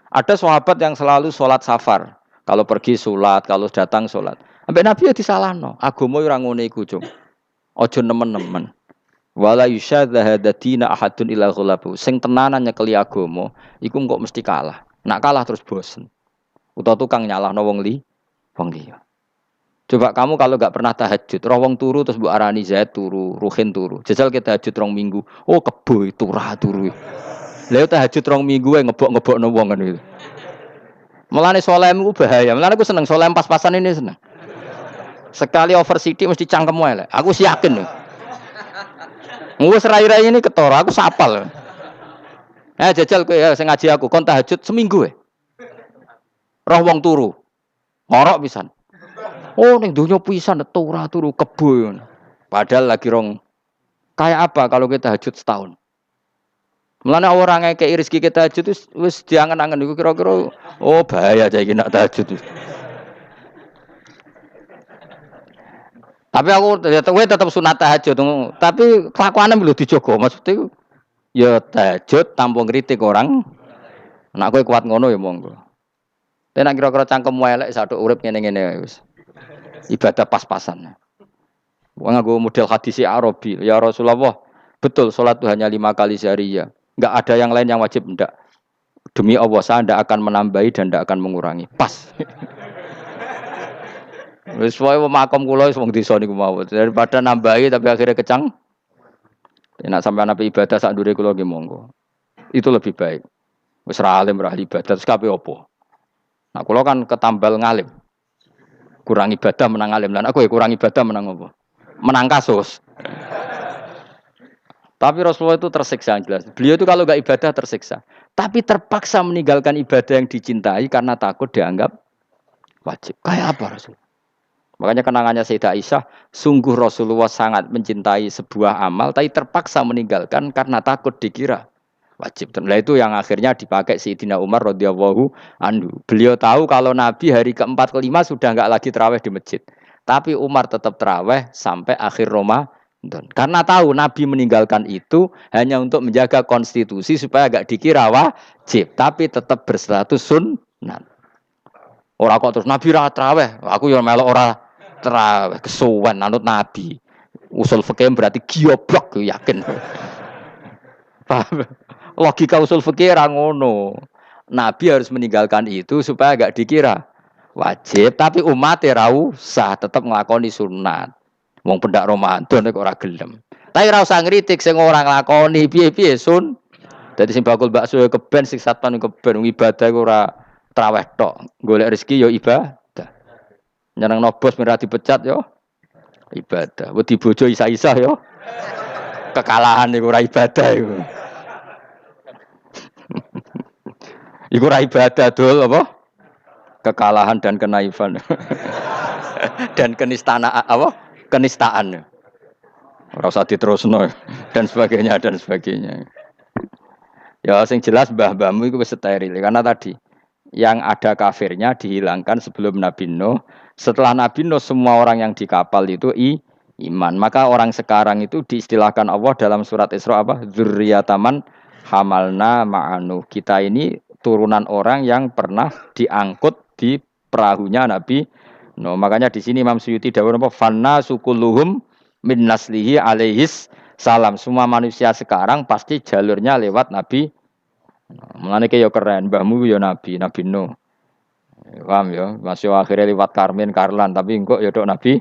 Ada sahabat yang selalu sholat safar. Kalau pergi sholat, kalau datang sholat. Sampai Nabi ya disalahno. Agama ora ngene iku, Cung. Aja nemen-nemen. Wala yusyadzahadatina ahadun ila ghulabu. Sing tenanan nyekeli agama, iku kok mesti kalah. Nak kalah terus bosen. Utawa tukang nyalahno wong liya. Coba kamu kalau enggak pernah tahajud, roh wong turu terus mbok arani Zaid turu, Ruhin turu. Jajal kita tahajud 2 minggu. Oh kebo turu. Lha tahajud 2 minggu wae ngebok-ngebokno wong kan itu. Mulane salemku bahaya. Mulane aku seneng salem pas-pasan ini seneng. Sekali over sithik mesti cangkemmu elek. Aku yakin. Wis rai-rai ini ketara, aku sapal. Jajal kowe ya sing ngaji aku kon tahajud seminggu wae. Roh wong turu. Ngorok pisan. Oh ning donya pisan turu kebo. Padahal lagi rong kayak apa kalau kita tahajud setahun? Mulane orang ngekeki rezeki kita tahajud wis diangen-angen iku kira-kira oh bahaya aja iki nak tahajud. Tapi aku tetap sunat tahajud, tapi kelakuane lho dijogo. Maksudnya ya tahajud tanpa ngritik orang. Nek kowe kuat ngono ya monggo. Tapi nek kira-kira cangkemmu elek saduk urip ngene-ngene wis. Ibadah pas-pasan. Wong nganggo model hadis Arabi, ya Rasulullah, betul salat itu hanya 5 kali sehari ya. Enggak ada yang lain yang wajib enggak. Demi Allah saya tidak akan menambahi dan tidak akan mengurangi. Pas. Wis wae makom kula wis wong desa niku mawon. Daripada nambahi tapi akhirnya kecang. Nek sampean ape ibadah sak ndure kula nggih monggo. Itu lebih baik. Wis ra alim ra ibadah terus kabeh apa? Nah kula kan ketambal ngalim. Kurang ibadah menang alim. Lah aku ya kurang ibadah menang apa? Menang kasus. Tapi Rasulullah itu tersiksa jelas. Beliau itu kalau enggak ibadah tersiksa. Tapi terpaksa meninggalkan ibadah yang dicintai karena takut dianggap wajib. Kayak apa Rasul? Makanya kenangannya Sayyidah Aisyah, sungguh Rasulullah sangat mencintai sebuah amal, tapi terpaksa meninggalkan karena takut dikira wajib. Dan itu yang akhirnya dipakai Sayyidina Umar radhiyallahu anhu. Beliau tahu kalau Nabi hari ke-4 ke-5 sudah enggak lagi tarawih di masjid. Tapi Umar tetap tarawih sampai akhir Karena tahu Nabi meninggalkan itu hanya untuk menjaga konstitusi supaya gak dikira wajib, tapi tetap berstatus sunnah. Ora kok terus Nabi ra traweh, aku yo melok ora traweh, kesuwen anut Nabi. Usul fikih berarti gioblok yakin. Paham? Logika usul fikih ra ngono. Nabi harus meninggalkan itu supaya gak dikira wajib, tapi umat ra usah tetap nglakoni sunat. Wong pendak Ramadan kok ora gelem. Tapi ora usah ngritik sing ora nglakoni piye-piye sun. Dadi sing bakul bakso keben sing satpan keben ibadah ora traweh tok. Golek rezeki yo ibadah. Nyenengno bos merah dipecat yo ibadah. Wedi bojo isa-isa yo kekalahan iku ora ibadah iku. Iku ora ibadah dul apa? Kekalahan dan kenaifan. Dan kenistaan apa? Kenistaan. Ora usah diterusno dan sebagainya dan sebagainya. Ya sing jelas mbah-mbahmu itu wis steril karena tadi yang ada kafirnya dihilangkan sebelum Nabi Nuh. Setelah Nabi Nuh semua orang yang di kapal itu iman. Maka orang sekarang itu diistilahkan Allah dalam surat Isra apa? Dzurriyyataman hamalna ma'anu. Kita ini turunan orang yang pernah diangkut di perahunya Nabi Nuh. Makanya di sini Imam Suyuti dawuh apa? Fanna sukulluhum min naslihi alaihis salam. Semua manusia sekarang pasti jalurnya lewat Nabi. Mulane ki yo keren, mbahmu yo nabi, Nabi Nuh. Paham yo, masih akhirnya lewat Karmin, Karlan, tapi engko yo dok Nabi.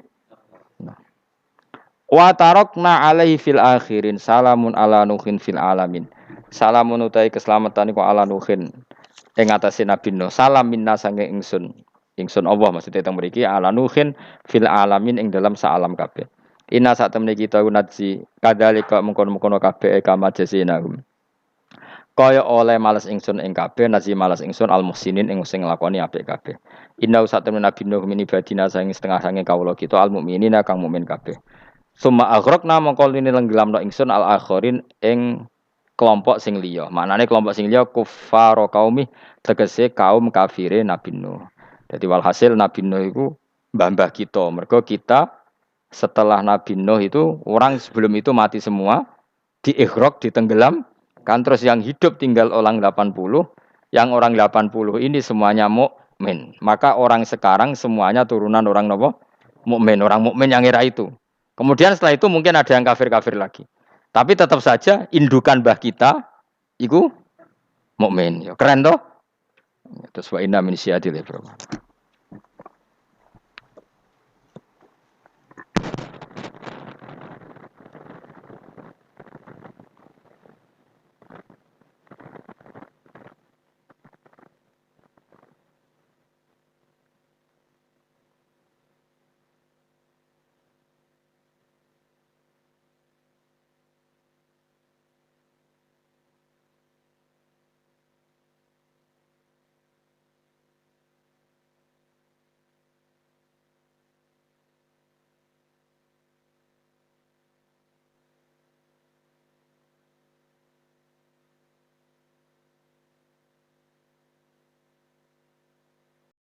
Wa tarakna alaihi fil akhirin salamun ala nuhin fil alamin. Salamun utai keselamatan iku ala nuhin ing atase Nabi Nuh. Salam minna sange ingsun. Ingsun Allah maksudnya teng mriki ala nuhin fil alamin ing dalam saalam kabeh. Inna sak temne kita unadzi kadalika mengkon-mengkono kabeh kama jasinahum. Kaya oleh males ingsun ing kabeh nazi males ingsun al muhsinin ing sing nglakoni apik kabeh. Inna sak temne Nabi Nuh min ibadina sang setengah sange kawula kita al mukminina kang mukmin kabeh. Summa aghraqna mongko lini lenggelamno ingsun al akhirin ing kelompok sing liya. Maknane kelompok sing liya kuffar qaumi tegese kaum kafire Nabi Nuh. Dadi walhasil Nabi Nuh iku mbah-mbah kita. Mergo kita setelah Nabi Nuh itu orang sebelum itu mati semua, diikhraq, ditenggelam, kan terus yang hidup tinggal orang 80, yang orang 80 ini semuanya mukmin. Maka orang sekarang semuanya turunan orang nopo? Mukmin, orang mukmin yang era itu. Kemudian setelah itu mungkin ada yang kafir-kafir lagi. Tapi tetap saja indukan mbah kita itu mukmin. Keren toh? Terus wa inna min syiatil